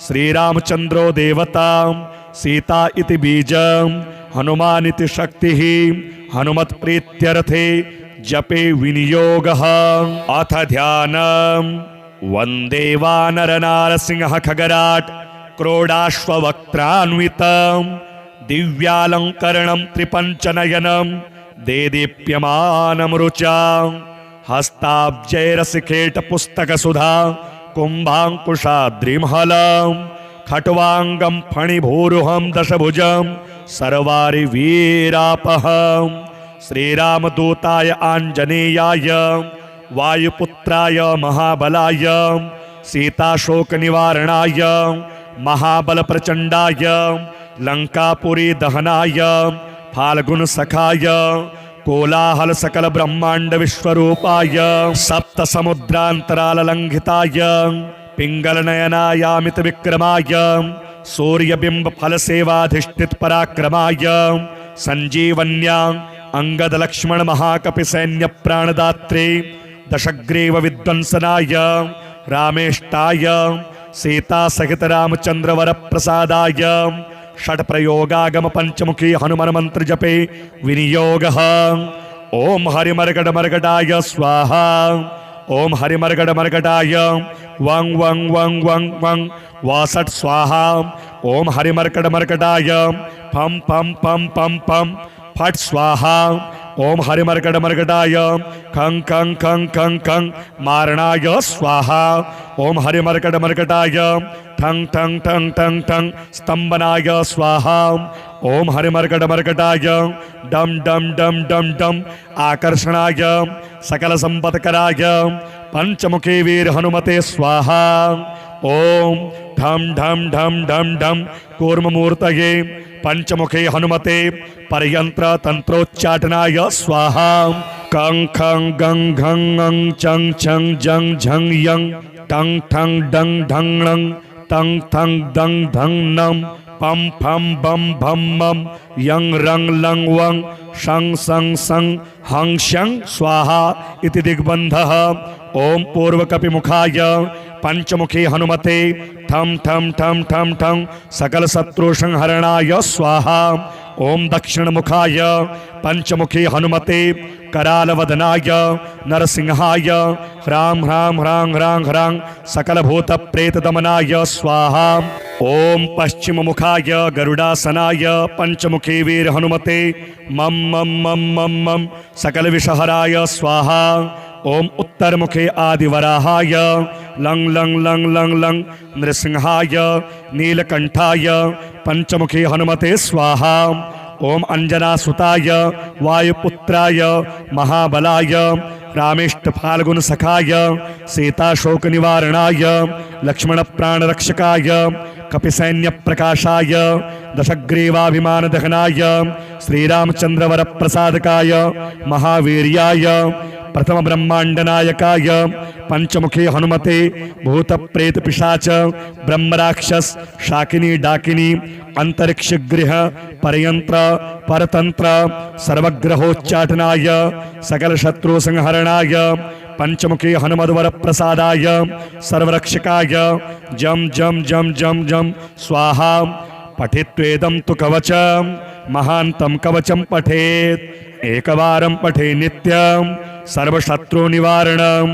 श्रीरामचंद्रो देवता सीता इति बीजं हनुमान इति शक्तिः हनुमत प्रीत्यर्थे जपे विनियोगः। अथ ध्यानम् वन्दे वानरनारसिंह खगराट क्रोडाश्ववक्त्रान्वितं दिव्यालंकरणं त्रिपञ्चनयनं देदीप्यमानं रुचां हस्ताब्जैरसिखेट पुस्तकसुधा कुम्भाङ्कुशाद्रिमहलं खट्वाङ्गं फणिभूरुहं दशभुजं सर्वारि वीरापहं श्रीरामदूताय आञ्जनेयाय वायुपुत्राय महाबलाय सीताशोकनिवारणाय महाबलप्रचण्डाय लङ्कापुरी दहनाय फाल्गुनसखाय कोलाहल सकल ब्रह्मांड विश्वरूपाय सप्तसमुद्रान्तराललङ्घिताय पिङ्गलनयनायामित विक्रमाय सूर्यबिंब फल सेवाधिष्ठित पराक्रमाय संजीवन्या अंगद लक्ष्मण महाकपि सैन्य प्राणदात्रे दशग्रीव विध्वंसनाय रामेष्टाय सीता सहित रामचंद्र वर प्रसादाय षट प्रयोगागम पंचमुखी हनुमान मंत्र जपे विनियोगः। ओम हरिमर्गड मर्गडाय स्वाहा ओम हरिमर्गड मर्गडाय वं वं वं वं वं वासट स्वाहा ओम हरिमर्कड मर्कटाय फम फम फम फम फम फट स्वाहा ओम हरिमर्कड मर्कटाय खं खं खं खं खं मारणाय स्वाहा ओम हरिमर्कड मर्कटाय ठं ठं ठं ठं ठं स्तंभनाय स्वाहा ओम हरिमर्कड मर्कटाय डम डम डम डम डम आकर्षणाय सकल संपत्कराय पंचमुखी वीर हनुमते स्वाहा ओम ढम ढम ढम ढम ढम कूर्ममूर्तये पंचमुखे हनुमते परयंत्र तंत्रोच्चाटनाय स्वाहा कं खं गं घं ङं चं छं जं झं यं टं ठं डं ढं णं तं थं दं धं नं पम फम बम भम मम यं रं लं वं शं सं सं हं शं स्वाहा इति दिग्बन्धः ओम पूर्वकपिमुखाय पंचमुखी हनुमते ठम ठम ठम ठम ठम सकल शत्रु संहरणाय स्वाहा। ओम दक्षिण मुखाय पंचमुखी हनुमते करालवदनाय नरसिंहाय ह्रां ह्रां ह्रां ह्रां ह्रां सकल भूत प्रेत दमनाय स्वाहा। ओम पश्चिम मुखाय गरुडासनाय पंचमुखी वीर हनुमते मम मम मम मम मम सकल विषहराय स्वाहा। ओम उत्तर मुखे आदिवराहाय लंग लंग लंग लंग लंग नृसिंहाय नीलकंठाय पंचमुखी हनुमते स्वाहा। ओम अंजनासुताय वायुपुत्राय महाबलाय रामेष्ट फाल्गुन सखाय सीताशोक निवारणाय लक्ष्मण प्राण रक्षकाय कपिसैन्य प्रकाशाय दशग्रीवाभिमान दहनाय श्रीरामचंद्र वर प्रसादकाय महावीर्याय प्रथम ब्रह्मांड नायकाय पंचमुखी हनुमते भूत प्रेत पिशाच ब्रह्मराक्षस शाकिनी डाकिनी अंतरिक्ष गृह परयंत्र परतंत्र सर्वग्रहोच्चाटनाय सकल शत्रु संहरणाय पंचमुखी हनुमद्वर प्रसादाय सर्वरक्षकाय जम जम जम जम जम स्वाहा। पठित्वेदं तु कवचं महान्तं कवचं पठेत् एकवारं पठे नित्यं सर्वशत्रु निवारणं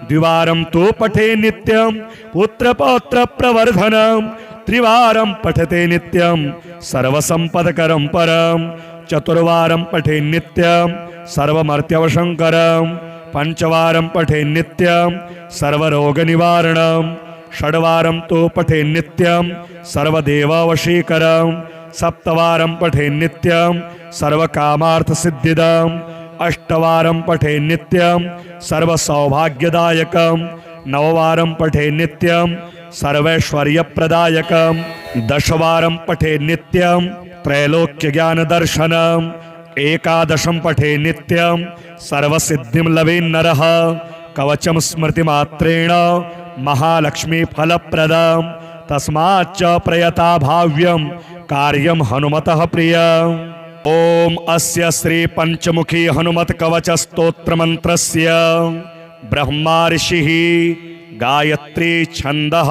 द्विवारं तु पठे नित्यं पुत्रपौत्र प्रवर्धनं त्रिवारं पठते नित्यं सर्वसंपदकरं परं चतुर्वारं पठे नित्यं सर्वमर्त्यवशंकरं पंचवारं पठे नित्यं सर्वरोगनिवारणं षड्वारं तु पठे नित्यं सर्वदेववशीकरं सप्तवारं पठे नित्यं सर्वकामार्थसिद्धिदम् अष्टवारं पठे नित्यं सर्वसौभाग्यदायकं नववारं पठे नित्यं सर्वैश्वर्यप्रदायकं दशवारं पठे नित्यं त्रैलोक्यज्ञानदर्शनम् एकादशं पठे नित्यं सर्वसिद्धिं लभेन्नरः कवचं स्मृतिमात्रेण महालक्ष्मी फलप्रदं तस्माच्च प्रयता भाव्यं कार्यं हनुमतः प्रियम्। ओम अस्य श्री पंचमुखी हनुमत कवच स्तोत्र मंत्रस्य ब्रह्मा ऋषिः गायत्री छंदः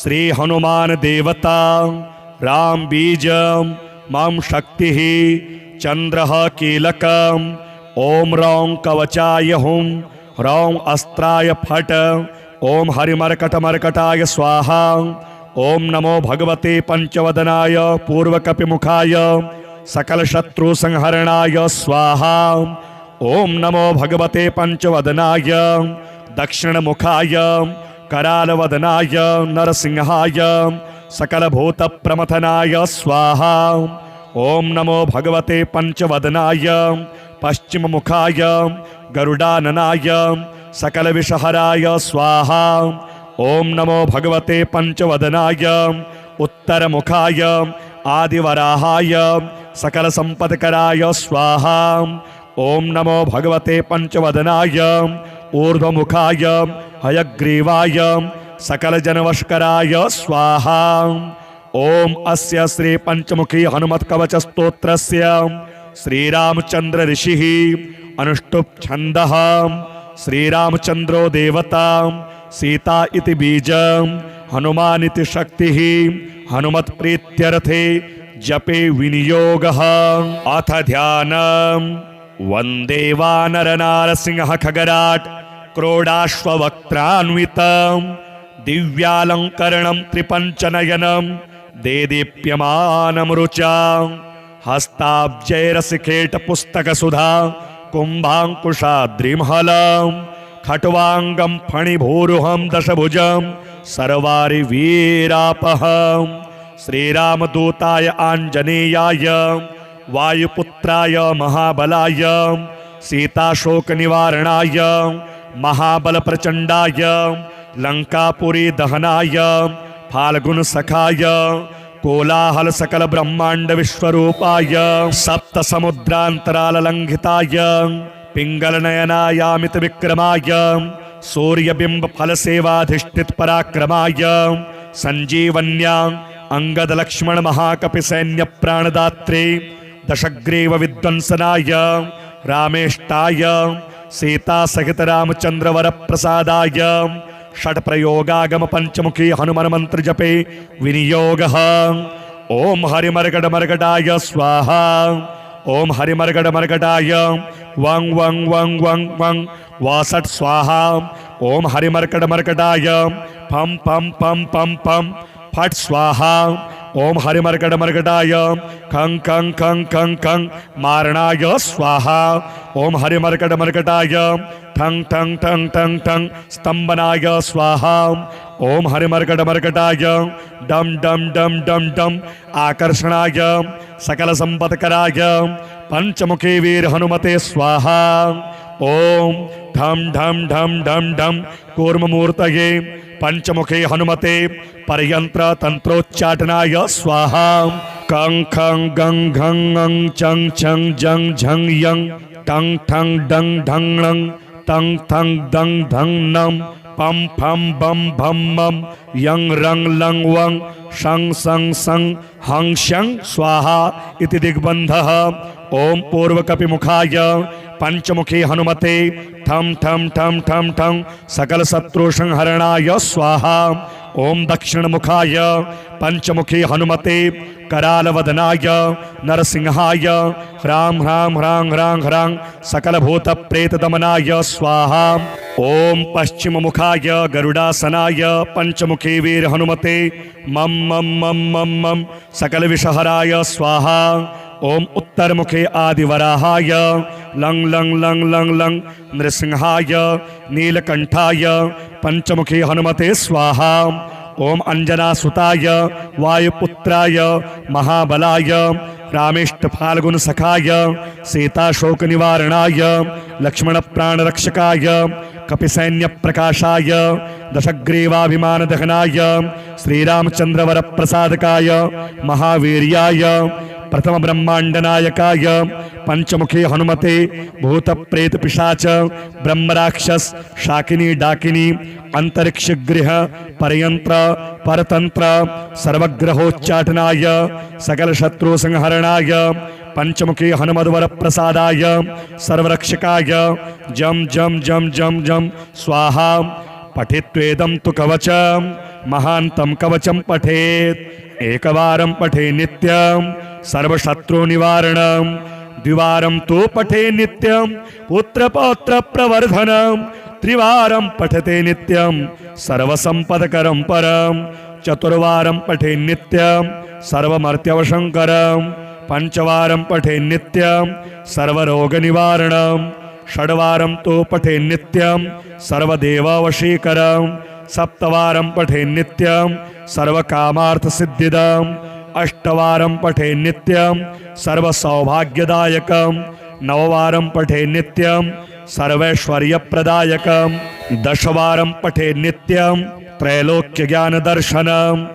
श्री हनुमान देवता राम बीज मम शक्ति चंद्रः कीलकम् ओम रौं कवचाय हुं रौं अस्त्राय फट ओम हरिमर्कटमर्कटाय स्वाहा। ओम नमो भगवते पंचवदनाय पूर्वकपिमुखाय सकल शत्रु संहरणाय स्वाहा। ओम नमो भगवते पंचवदनाय दक्षिण मुखाय करालवदनाय नरसिंहाय सकल भूत प्रमथनाय स्वाहा। ओम नमो भगवते पंचवदनाय पश्चिम मुखाय गरुडाननाय सकल विषहराय स्वाहा। ओम नमो भगवते पंचवदनाय उत्तर मुखाय आदिवराहाय सकल संपदकराय स्वाहा। ओम नमो भगवते पंचवदनाय ऊर्ध्वमुखाय हयग्रीवाय सकल जनवशकराय स्वाहा। ओम अस्य श्री पंचमुखी हनुमत कवच स्तोत्रस्य श्रीरामचंद्र ऋषिः अनुष्टुप् छंदः श्रीरामचंद्रो देवता सीता इति बीजं हनुमान इति शक्तिः हनुमत प्रीत्यर्थे जपे विनियोगः। अथ ध्यानम् वन्दे वानरनारसिंह खगराट् क्रोडाश्ववक्त्रान्वितं दिव्यालङ्करणं त्रिपञ्चनयनं देदीप्यमानं रुचा हस्ताब्जैरसिकेट पुस्तकसुधा कुम्भाङ्कुशाद्रिमहलं खट्वाङ्गं फणिभूरुहं दशभुजं सर्वारि वीरापहं श्रीरामदूताय आञ्जनेयाय वायुपुत्राय महाबलाय सीताशोकनिवारणाय महाबलप्रचण्डाय लङ्कापुरी दहनाय फाल्गुनसखाय कोलाहल सकल ब्रह्मांड विश्वरूपाय सप्त समुद्रांतराल लंघिताय पिंगल नयनायामित विक्रमाय सूर्यबिंब फल सेवाधिष्ठित पराक्रमाय संजीवन्या अंगद लक्ष्मण महाकपि सैन्य प्राणदात्रे दशग्रीव विध्वंसनाय रामेष्टाय सीता सहित रामचंद्र वर प्रसादाय षट प्रयोगागम पंचमुखी हनुमान मंत्र जपे विनियोगः। ओम हरिमर्गड मर्गडाय स्वाहा। ओम हरिमर्गड मर्गडाय वं वं वं वं वं वासट स्वाहा। ओम हरिमर्गड मर्गडाय पम पम पम पम पम फट स्वाहा। ओम हरिमर्गड मर्गडाय खं खं खं खं खं मारणाय स्वाहा। ओम हरिमर्गड मर्गडाय ठं ठं ठं ठं ठं स्तंभनाय स्वाहा। ओम हरिमर्गड मर्गडाय डम डम डम डम डम आकर्षणाय सकल संपत्कराय पंचमुखी वीर हनुमते स्वाहा। ओम ढम ढम ढम ढम ढम कूर्ममूर्तये पंचमुखी हनुमते परयंत्र तंत्रोच्चाटनाय स्वाहा। कं खं गं घं ङं चं छं जं झं यं टं ठं डं ढं णं तं थं दं धं नं पम फम बम भम मम यं रं लं वं शं सं सं हं शं स्वाहा इति दिग्बन्धः। ओम पूर्वकपिमुखाय पंचमुखी हनुमते ठम ठम ठम ठम ठम सकल शत्रु संहरणाय स्वाहा। ओम दक्षिण मुखाय पंचमुखी हनुमते करालवदनाय नरसिंहाय ह्रां ह्रां ह्रां ह्रां ह्रां सकल भूत प्रेत दमनाय स्वाहा। ओम पश्चिम मुखाय गरुडासनाय पंचमुखी वीर हनुमते मम मम मम मम मम सकल विषहराय स्वाहा। ओम उत्तर मुखे आदिवराहाय लं लं लं लं लं नृसिंहाय नीलकंठाय पंचमुखी हनुमते स्वाहा। ओम अंजनासुताय वायुपुत्राय महाबलाय रामेष्ट फाल्गुन सखाय सीताशोक निवारणाय लक्ष्मण प्राण रक्षकाय कपिसैन्य प्रकाशाय दशग्रीवाभिमान दहनाय श्रीरामचंद्र वर प्रसादकाय महावीर्याय प्रथम ब्रह्मांड नायकाय पंचमुखी हनुमते भूत प्रेत पिशाच ब्रह्मराक्षस शाकिनी डाकिनी अंतरिक्ष गृह परयंत्र परतंत्र सर्वग्रहोच्चाटनाय सकल शत्रु संहरणाय पंचमुखी हनुमद्वर प्रसादाय सर्वरक्षकाय जम जम जम जम जम स्वाहा। पठित्वेदं तु कवचम महांतं कवचम पठेत् एकवारं पठे नित्यं सर्वशत्रु निवारणं द्विवारं तु पठे नित्यं पुत्रपौत्र प्रवर्धनं त्रिवारं पठते नित्यं सर्वसंपदकरं परं चतुर्वारं पठे नित्यं सर्वमर्त्यवशंकरं पंचवारं पठे नित्यं सर्वरोगनिवारणं षड्वारं तु पठे नित्यं सर्वदेववशीकरं सप्तवारं पठे नित्यं सर्वकामार्थसिद्धिदम् अष्टवारं पठे नित्यं सर्वसौभाग्यदायकं नववारं पठे नित्यं सर्वैश्वर्यप्रदायकं दशवारं पठे नित्यं त्रैलोक्यज्ञानदर्शनम्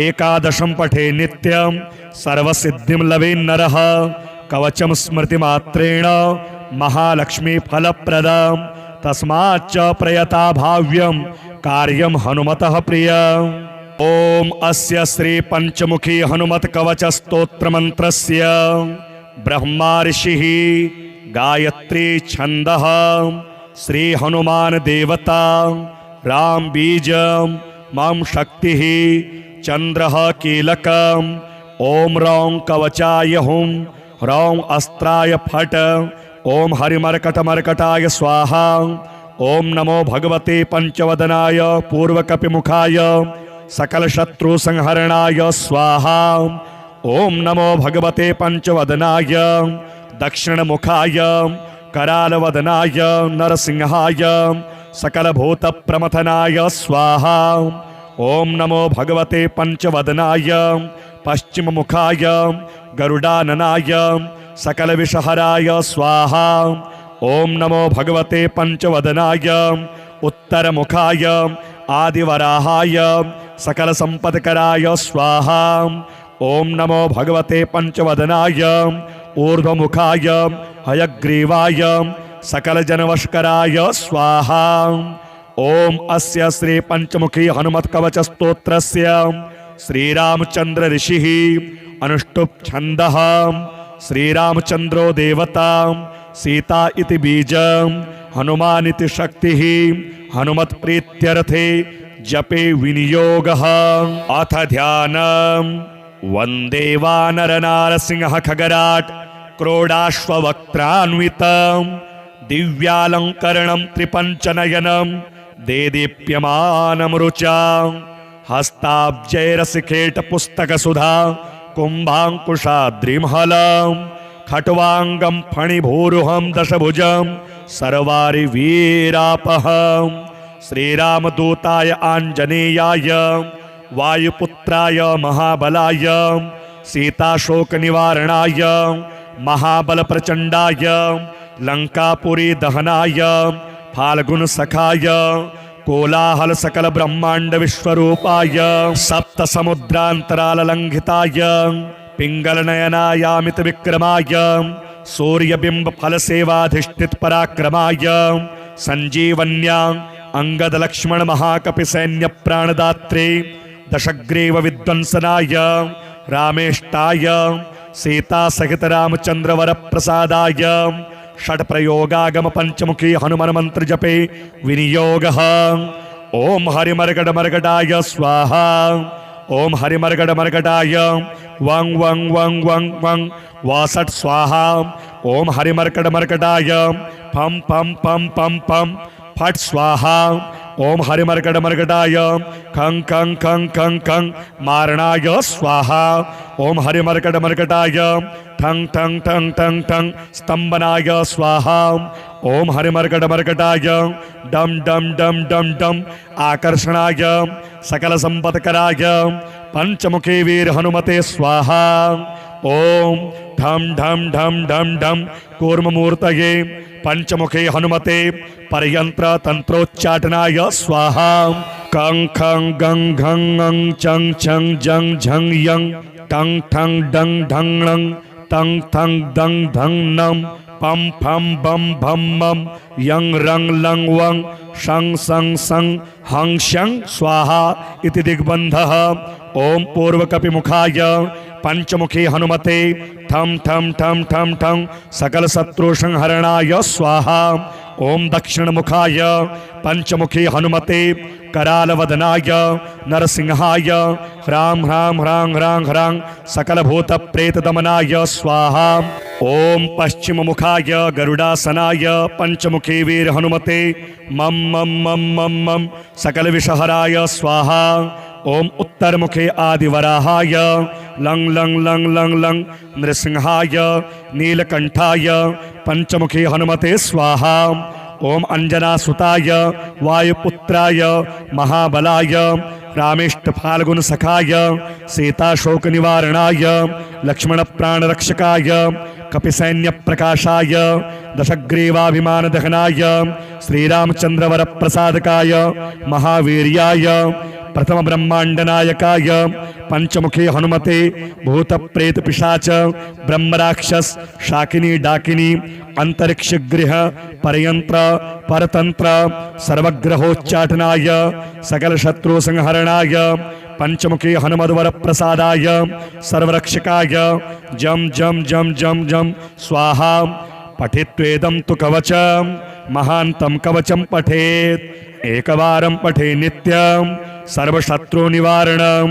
एकादशं पठे नित्यं सर्वसिद्धिं लवेन्नरः कवचं स्मृतिमात्रेण महालक्ष्मीफलप्रदं तस्माच्च प्रयता भाव्यं कार्यं हनुमतः प्रियम्। ओम अस्य श्री पंचमुखी हनुमत कवच स्तोत्र मंत्रस्य ब्रह्मा ऋषिः गायत्री छंदः श्री हनुमान देवता राम बीजं मम शक्तिः चंद्रः कीलकम् ओम रौं कवचाय हुं रौं अस्त्राय फट ओम हरिमर्कटमर्कटाय स्वाहा। ओम नमो भगवते पंचवदनाय पूर्वकपिमुखाय सकल शत्रु संहरणाय स्वाहा। ओम नमो भगवते पंचवदनाय दक्षिण मुखाय करालवदनाय नरसिंहाय सकल भूत प्रमथनाय स्वाहा। ओम नमो भगवते पंचवदनाय पश्चिम मुखाय गरुडाननाय सकल विषहराय स्वाहा। ओम नमो भगवते पंचवदनाय उत्तर मुखाय आदिवराहाय सकल संपत्कराय स्वाहा। ओम नमो भगवते पंचवदनाय ऊर्ध्वमुखाय हयग्रीवाय सकल जनवशकराय स्वाहा। ओम अस्य श्री पंचमुखी हनुमत कवच स्तोत्रस्य श्रीरामचंद्र ऋषिः अनुष्टुप् छन्दः श्रीरामचंद्रो देवता सीता इति बीजं हनुमानिति शक्तिः हनुमत्प्रीत्यर्थे जपे विनियोगः। अथ ध्यानम्। वन्दे वानरनारसिंह खगराट् क्रोडाश्ववक्त्रान्वितं दिव्यालङ्करणं त्रिपञ्चनयनं देदीप्यमानं रुचां हस्ताब्जैरसिकेटपुस्तकसुधा कुम्भाङ्कुशाद्रिमहलं खट्वाङ्गं फणिभूरुहं दशभुजं सर्वारिवीरापहं श्रीरामदूताय आञ्जनेयाय वायुपुत्राय महाबलाय सीताशोकनिवारणाय महाबलप्रचण्डाय लङ्कापुरी दहनाय फाल्गुनसखाय कोलाहल सकल ब्रह्मांड विश्वरूपाय सप्तसमुद्रान्तराललङ्घिताय पिङ्गलनयनायामित विक्रमाय सूर्यबिम्ब फलसेवाधिष्ठित पराक्रमाय संजीवन्या अंगद लक्ष्मण महाकपि सैन्य प्राणदात्रे दशग्रीव विध्वंसनाय रामेष्टाय सीता सहित रामचंद्र वर प्रसादाय षट प्रयोगागम पंचमुखी हनुमान मंत्र जपे विनियोगः। ओम हरिमर्गड मर्गडाय स्वाहा। ओम हरिमर्गड मर्गडाय वंग वंग वंग वंग वंग वासट स्वाहा। ओम हरिमर्गड मर्गडाय पम पम पम पम पम फट स्वाहा। ओम हरिमर्गड मर्गडाय खं खं खं खं खं मारणाय स्वाहा। ओम हरिमर्गड मर्गडाय ठंग ठंग ठंग ठंग ठंग स्तंभनाय स्वाहा। ओम हरिमर्गड मर्गडाय डम डम डम डम डम आकर्षणाय सकल संपत्कराय पंचमुखी वीर हनुमते स्वाहा। ओम ढम ढम ढम ढम ढम कूर्ममूर्तये पंचमुखे हनुमते परयंत्र तंत्रोच्चाटनाय स्वाहा। कं खं गं घं ङं चं छं जं झं यं टं ठं डं ढं णं तं थं दं धं नं पम फम बम भम मम यं रं लं वं शं सं सं हं शं स्वाहा इति दिग्बन्धः। ओम पूर्वकपिमुखाय पंचमुखी हनुमते ठम ठम ठम ठम ठम सकल शत्रु संहरणाय स्वाहा। ओम दक्षिण मुखाय पंचमुखी हनुमते करालवदनाय नरसिंहाय ह्रां ह्रां ह्रां ह्रां ह्रां सकल भूत प्रेत दमनाय स्वाहा। ओम पश्चिम मुखाय गरुडासनाय पंचमुखी वीर हनुमते मम मम मम मम मम सकल विषहराय स्वाहा। ओम उत्तर मुखे आदिवराहाय लंग लंग लंग लंग लंग नृसिंहाय नीलकंठाय पंचमुखी हनुमते स्वाहा। ओम अंजनासुताय वायुपुत्राय महाबलाय रामेष्ट फाल्गुन सखाय सीताशोक निवारणाय लक्ष्मण प्राणरक्षकाय कपिसैन्य प्रकाशाय दशग्रीवाभिमान दहनाय श्रीरामचंद्र वर प्रसादकाय महावीर्याय प्रथम ब्रह्मांड नायकाय पंचमुखी हनुमते भूत प्रेत पिशाच ब्रह्मराक्षस शाकिनी डाकिनी अंतरिक्ष गृह परयंत्र परतंत्र सर्वग्रहोच्चाटनाय सकल शत्रु संहरणाय पंचमुखी हनुमद्वर प्रसादाय सर्वरक्षकाय जम जम जम जम जम स्वाहा। पठित्वेदं तु कवचं महान्तं कवचं पठेत् एकवारं पठे नित्यं सर्वशत्रु निवारणं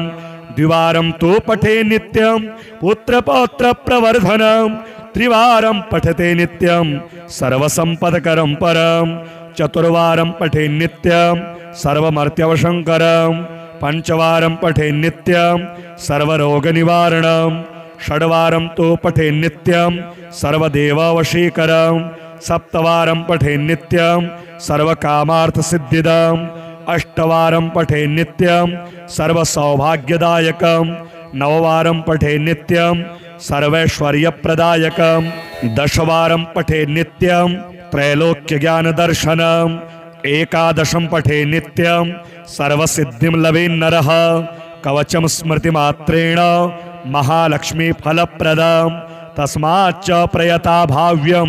द्विवारं तु पठे नित्यं पुत्रपौत्र प्रवर्धनं त्रिवारं पठते नित्यं सर्वसंपदकरं परं चतुर्वारं पठे नित्यं सर्वमर्त्यवशंकरं पंचवारं पठे नित्यं सर्वरोगनिवारणं षड्वारं तु पठे नित्यं सर्वदेववशीकरं सप्तवारं पठे नित्यं सर्वकामार्थसिद्धिदम् अष्टवारं पठे नित्यं सर्वसौभाग्यदायकं नववारं पठे नित्यं सर्वैश्वर्यप्रदायकं दशवारं पठे नित्यं त्रैलोक्यज्ञानदर्शनम् एकादशं पठे नित्यं सर्वसिद्धिं लभेन्नरः कवचं स्मृतिमात्रेण महालक्ष्मी फलप्रदं तस्माच्च प्रयता भाव्यं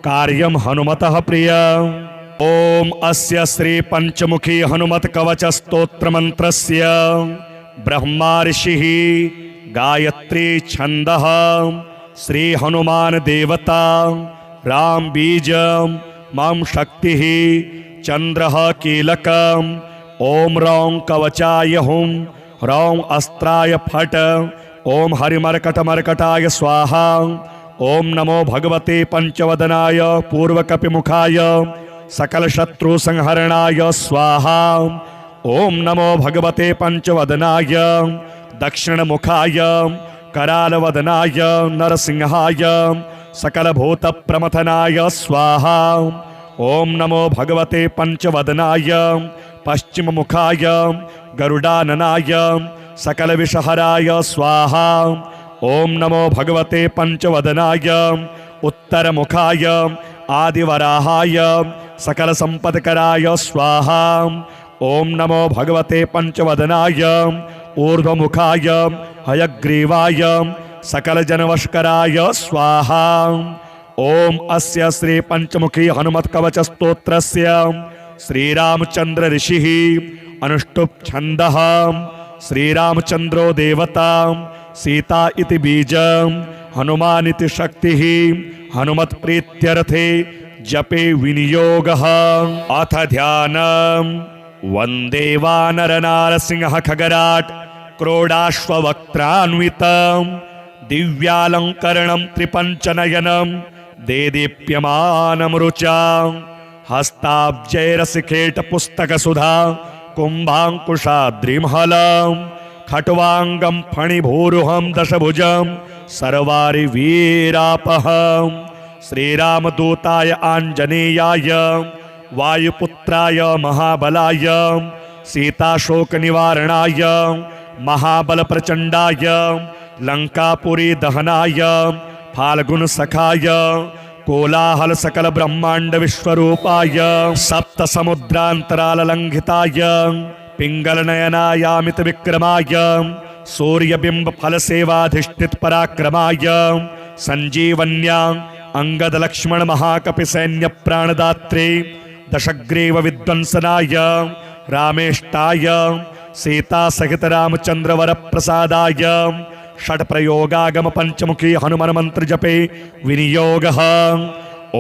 कार्यं हनुमतः प्रियम्। ओम अस्य श्री पंचमुखी हनुमत कवच स्तोत्र मंत्रस्य ब्रह्मा ऋषिः गायत्री छंदः श्री हनुमान देवता राम बीजं मां शक्तिः चन्द्रः कीलकम् ॐ रौं कवचाय हुं रौं अस्त्राय फट् ॐ हरिमर्कटमर्कटाय स्वाहा ॐ नमो भगवते पंचवदनाय पूर्वकपिमुखाय सकलशत्रुसंहरणाय स्वाहा ॐ नमो भगवते पंचवदनाय दक्षिणमुखाय करालवदनाय नरसिंहाय सकलभूतप्रमथनाय स्वाहा ॐ नमो भगवते पंचवदनाय पश्चिममुखाय गरुडाननाय सकलविषहराय स्वाहा ॐ नमो भगवते पंचवदनाय उत्तरमुखाय आदिवराहाय सकलसम्पत्कराय स्वाहा ॐ नमो भगवते पंचवदनाय ऊर्ध्वमुखाय हयग्रीवाय सकलजनवष्कराय स्वाहा ॐ अस्य श्री पंचमुखी हनुमत्कवच स्तोत्रस्य श्रीरामचंद्र ऋषिः अनुष्टुप् छन्दः श्रीरामचंद्रो देवता सीता इति बीजं हनुमान् इति शक्तिः हनुमत्प्रीत्यर्थे जपे विनियोगः। अथ ध्यानम् वन्दे वानरनारसिंह खगराट् क्रोडाश्ववक्त्रान्वितं दिव्यालङ्करणं त्रिपञ्चनयनं देदीप्यमानं रुचा हस्ताब्जैरसिखेटपुस्तकसुधा कुम्भाङ्कुशाद्रिमहलं खट्वाङ्गं फणिभूरुहं दशभुजं सर्वारिवीरापहं श्रीरामदूताय आञ्जनेयाय वायुपुत्राय महाबलाय सीताशोकनिवारणाय महाबलप्रचण्डाय लङ्कापुरी दहनाय फाल्गुनसखाय कोलाहल सकल ब्रह्मांड विश्वरूपाय सप्तसमुद्रान्तराललङ्घिताय पिङ्गलनयनायामित विक्रमाय सूर्यबिम्ब फलसेवाधिष्ठित पराक्रमाय संजीवन्या अंगद लक्ष्मण महाकपि सैन्य प्राणदात्रे दशग्रीव विध्वंसनाय रामेष्टाय सीता सहित रामचंद्र वर प्रसादाय षट प्रयोगागम पंचमुखी हनुमान मंत्र जपे विनियोगः।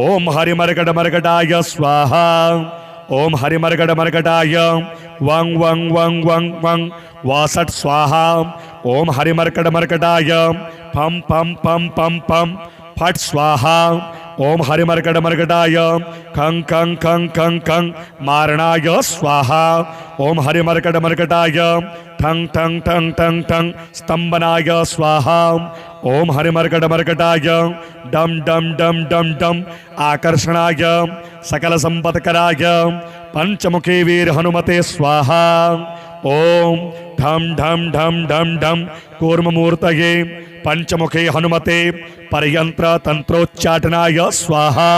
ओम हरिमर्गडमर्गडाय स्वाहा ओम हरिमर्गडमर्गडाय वं वं वं वं वं वासट स्वाहा ओम हरिमर्गडमर्गडाय फम फम फम फम फम फट स्वाहा ओम हरिमर्गडमर्गडाय खं खं खं खं खं मारणाय स्वाहा ओम हरिमर्गडमर्गडाय ठं ठं ठं ठं ठं स्तंभनाय स्वाहा ओम हरिमर्गडमर्गडाय डम डम डम डम डम आकर्षणाय सकल संपत्कराय पंचमुखी वीर हनुमते स्वाहा ओम ढम ढम ढम ढम ढम कूर्ममूर्तये पंचमुखे हनुमते परयंत्र तंत्रोच्चाटनाय स्वाहा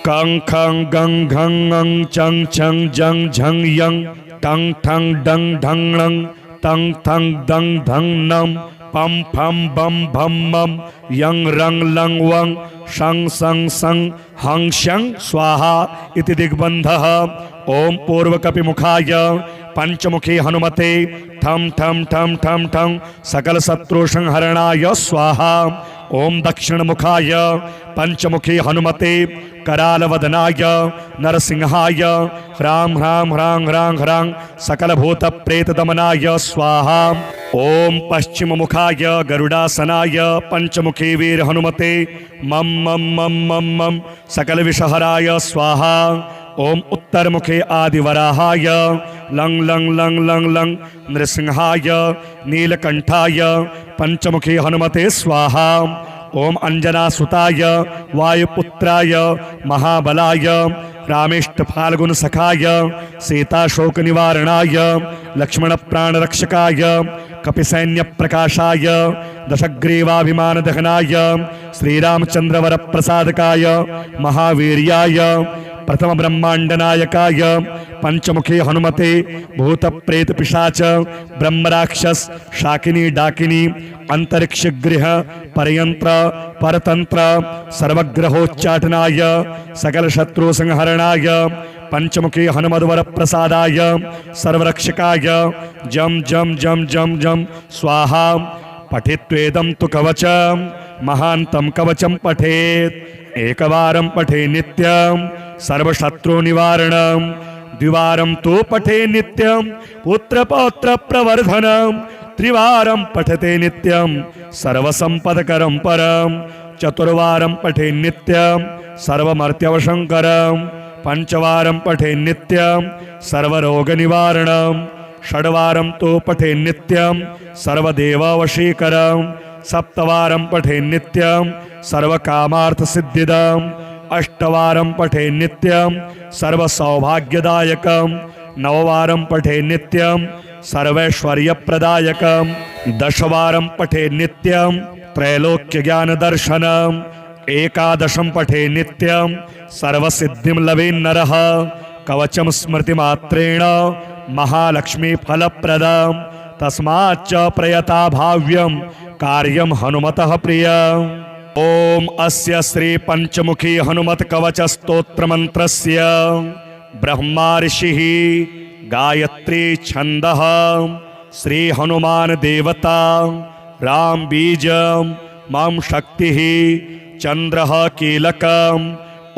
कं खं गं घं ङं चं छं जं झं यं टं ठं डं ढं णं तं थं दं धं नं पम फम बम भम मम यं रं लं वं शं सं सं हं शं स्वाहा इति दिग्बन्धः। ओम पूर्वकपिमुखाय पंचमुखी हनुमते ठम ठम ठम ठम ठम सकल शत्रु संहरणाय स्वाहा ओम दक्षिण मुखाय पंचमुखी हनुमते करालवदनाय नरसिंहाय ह्रां ह्रां ह्रां ह्रां ह्रां सकल भूत प्रेत दमनाय स्वाहा ओम पश्चिम मुखाय गरुडासनाय पंचमुखी वीर हनुमते मम मम मम मम मम सकल विषहराय स्वाहा ओम उत्तर मुखे आदिवराहाय लं लं लं लं लं नृसिंहाय नीलकंठाय पंचमुखी हनुमते स्वाहा ओम अंजनासुताय वायुपुत्राय महाबलाय रामेष्ट फाल्गुन सखाय सीताशोक निवारणाय लक्ष्मण प्राणरक्षकाय कपिसैन्य प्रकाशाय दशग्रीवाभिमान दहनाय श्रीरामचंद्र वर प्रसादकाय महावीर्याय प्रथम ब्रह्मांड नायकाय पंचमुखी हनुमते भूत प्रेत पिशाच ब्रह्मराक्षस शाकिनी डाकिनी अंतरिक्ष गृह परयंत्र परतंत्र सर्वग्रहोच्चाटनाय सकल शत्रु संहरणाय पंचमुखी हनुमद्वर प्रसादाय सर्वरक्षकाय जम जम जम जम जम स्वाहा पठित्वेदं तु कवचम् महान्तं कवचं पठेत् एकवारं पठे नित्यं सर्वशत्रुनिवारणं द्विवारं तु पठे नित्यं पुत्रपौत्रप्रवर्धनं त्रिवारं पठते नित्यं सर्वसम्पदकरं परं चतुर्वारं पठे नित्यं सर्वमर्त्यवशङ्करं पंचवारं पठे नित्यं सर्वरोगनिवारणं षड्वारं तु पठे नित्यं सर्वदेववशीकरं सप्तवारं पठे नित्यं सर्वकामार्थसिद्धिदम् अष्टवारं पठे नित्यं सर्वसौभाग्यदायकं नववारं पठे नित्यं सर्वैश्वर्यप्रदायकं दशवारं पठे नित्यं त्रैलोक्यज्ञानदर्शनम् एकादशं पठे नित्यं सर्वसिद्धिं लभेन्नरः कवचं स्मृतिमात्रेण महालक्ष्मीफलप्रदं तस्माच्च प्रयता भाव्यं कार्यं हनुमतः प्रियम् ओम अस्य श्री पंचमुखी हनुमत कवच स्तोत्र मंत्रस्य ब्रह्मा ऋषिः गायत्री छंदः श्री हनुमान देवता राम बीजं मम शक्तिः चंद्रः कीलकम्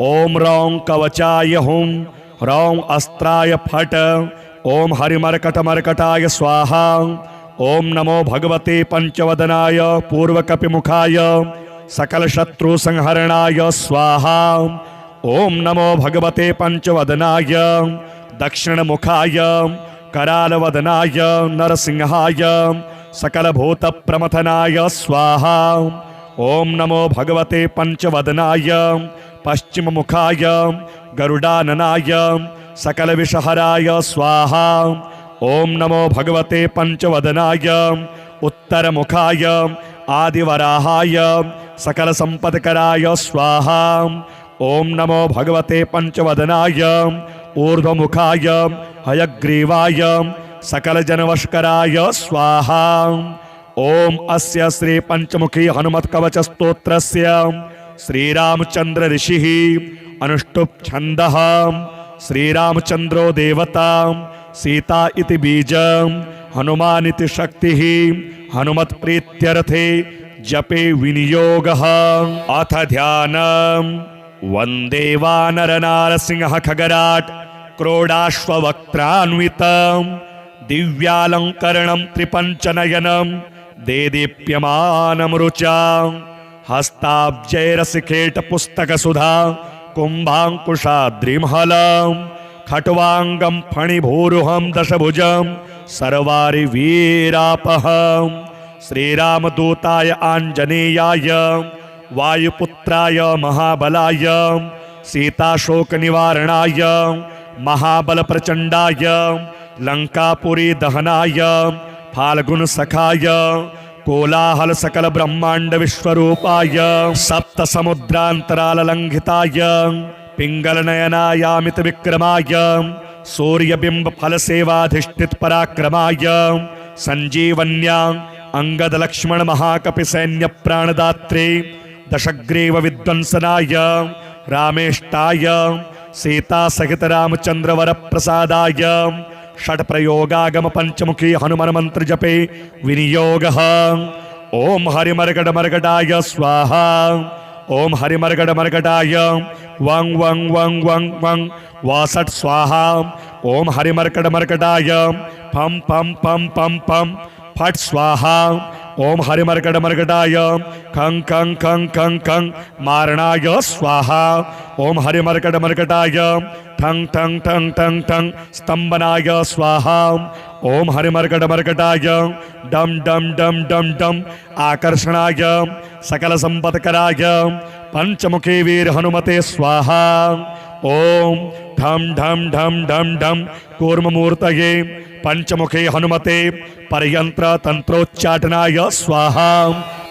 ओम रौं कवचाय हुं रौं अस्त्राय फट ओम हरिमर्कटमर्कटाय स्वाहा ओम नमो भगवते पंचवदनाय पूर्वकपिमुखाय सकल शत्रु संहरणाय स्वाहा ओम नमो भगवते पंचवदनाय दक्षिणमुखाय करालवदनाय नरसिंहाय सकल भूत प्रमथनाय स्वाहा ओम नमो भगवते पंचवदनाय पश्चिममुखाय गरुडाननाय सकल विषहराय स्वाहा ओम नमो भगवते पंचवदनाय उत्तरमुखाय आदिवराहाय सकल संपदकराय स्वाहा ओम नमो भगवते पंचवदनाय ऊर्ध्वमुखाय हयग्रीवाय सकल जनवशकराय स्वाहा ओम अस्य श्री पंचमुखी हनुमत कवच स्तोत्रस्य श्रीरामचंद्र ऋषिः अनुष्टुप छंदः श्रीरामचंद्रो देवता सीता इति बीजं हनुमान इति शक्तिः हनुमत प्रीत्यर्थे जपे विनियोगः अथ ध्यानम् वन्दे वानरनारसिंह खगराट क्रोडाश्ववक्त्रान्वितं दिव्यालङ्करणं त्रिपञ्चनयनं देदीप्यमानं रुचां हस्ताब्जैरसिकेटपुस्तकसुधा कुम्भाङ्कुशाद्रिमहलं खट्वाङ्गं फणिभूरुहं दशभुजं सर्वारिवीरापहं श्रीरामदूताय आञ्जनेयाय वायुपुत्राय महाबलाय सीताशोकनिवारणाय महाबलप्रचण्डाय लङ्कापुरी दहनाय फाल्गुनसखाय कोलाहल सकल ब्रह्मांड विश्वरूपाय सप्तसमुद्रान्तराललङ्घिताय पिङ्गलनयनायामित विक्रमाय सूर्यबिंब फलसेवाधिष्ठित पराक्रमाय संजीवन्या अंगद लक्ष्मण महाकपि सैन्य प्राणदात्रे दशग्रीव विध्वंसनाय रामेष्टाय सीता सहित रामचंद्र वर प्रसादाय षट प्रयोगागम पंचमुखी हनुमान मंत्र जपे विनियोगः ओम हरिमर्गडमर्गडाय स्वाहा ओम हरिमर्गडमर्गडाय वं वं वं वं वं वासट स्वाहा ओम हरिमर्गडमर्गडाय पम पम पम पम पम फट स्वाहा ओम हरिमर्गडमर्गडाय खं खं खं खं खं मारणाय स्वाहा ओम हरिमर्गडमर्गडाय ठं ठं ठं ठं ठं स्तंभनाय स्वाहा ओम हरिमर्गडमर्गडाय डम डम डम डम डम आकर्षणाय सकल संपत्कराय पंचमुखी वीर हनुमते स्वाहा ओम ढम ढम ढम ढम ढम कूर्ममूर्तये पंचमुखे हनुमते परयंत्र तंत्रोच्चाटनाय स्वाहा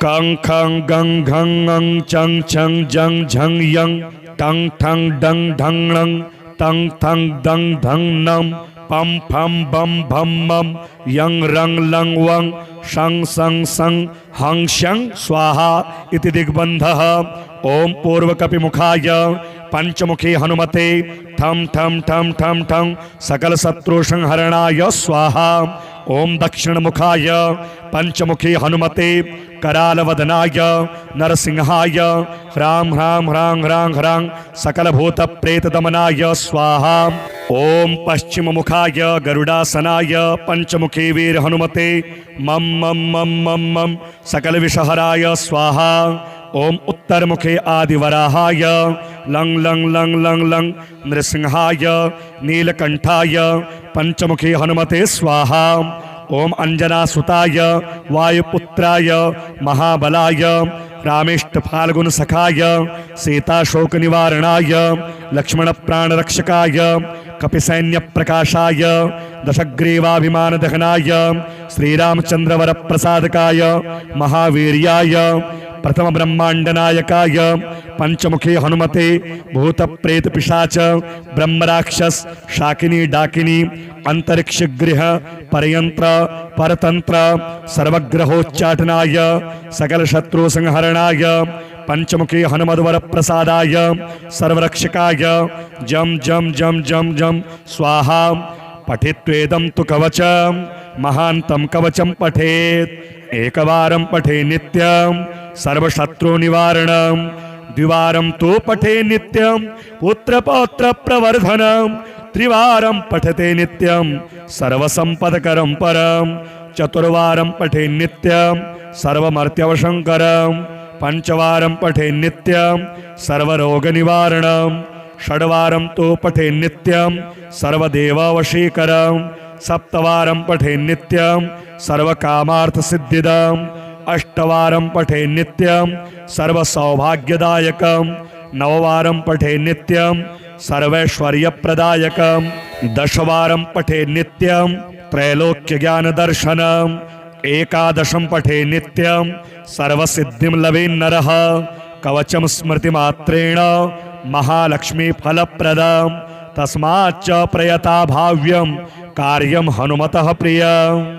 कं खं गं घं ङं चं छं जं झं यं टं ठं डं ढं णं तं थं दं धं नं पम फम बम भम मम यं रं लं वं शं सं सं हं शं स्वाहा इति दिग्बन्धः ओम पूर्वकपिमुखाय पंचमुखी हनुमते ठम ठम ठम ठम ठम सकल शत्रु संहरणाय स्वाहा। ओम दक्षिण मुखाय पंचमुखी हनुमते कराल वदनाय नरसिंहाय ह्रां ह्रां ह्रां ह्रां ह्रां सकल भूत प्रेत दमनाय स्वाहा। ओम पश्चिम मुखाय गरुडासनाय पंचमुखी वीर हनुमते मम मम मम मम मम सकल विषहराय स्वाहा। ओम उत्तर मुखे आदिवराहाय लंग लंग लंग लंग लंग नृसिंहाय नीलकंठाय पंचमुखी हनुमते स्वाहा। ओम अंजनासुताय वायुपुत्राय महाबलाय रामेष्ट फाल्गुन सखाय सीताशोक निवारणाय लक्ष्मण प्राण रक्षकाय कपिसैन्य प्रकाशाय दशग्रीवाभिमान दहनाय श्रीरामचंद्र वर प्रसादकाय महावीर्याय प्रथम ब्रह्मांड नायकाय पंचमुखी हनुमते भूत प्रेत पिशाच ब्रह्मराक्षस शाकिनी डाकिनी अंतरिक्ष गृह परयंत्र परतंत्र सर्वग्रहोच्चाटनाय सकल शत्रु संहरणाय पंचमुखी हनुमद्वर प्रसादाय सर्वरक्षकाय जम जम जम जम जम स्वाहा। पठित्वेदं तु कवचं महान्तं कवचं पठेत् एकवारं पठे नित्यं सर्वशत्रु निवारणं द्विवारं तु पठे नित्यं पुत्रपौत्र प्रवर्धनं त्रिवारं पठते नित्यं सर्वसंपदकरं परं चतुर्वारं पठे नित्यं सर्वमर्त्यवशंकरं पंचवारं पठे नित्यं सर्वरोगनिवारणं षड्वारं तु पठे नित्यं सर्वदेववशीकरं सप्तवारं पठे नित्यं सर्वकामार्थसिद्धिदम् अष्टवारं पठे नित्यं सर्वसौभाग्यदायकं नववारं पठे नित्यं सर्वैश्वर्यप्रदायकं दशवारं पठे नित्यं त्रैलोक्यज्ञानदर्शनम् एकादशं पठे नित्यं सर्वसिद्धिं लवेन्नरः कवचं स्मृतिमात्रेण महालक्ष्मी फलप्रदं तस्माच्च प्रयता भाव्यं कार्यं हनुमतः प्रियम्।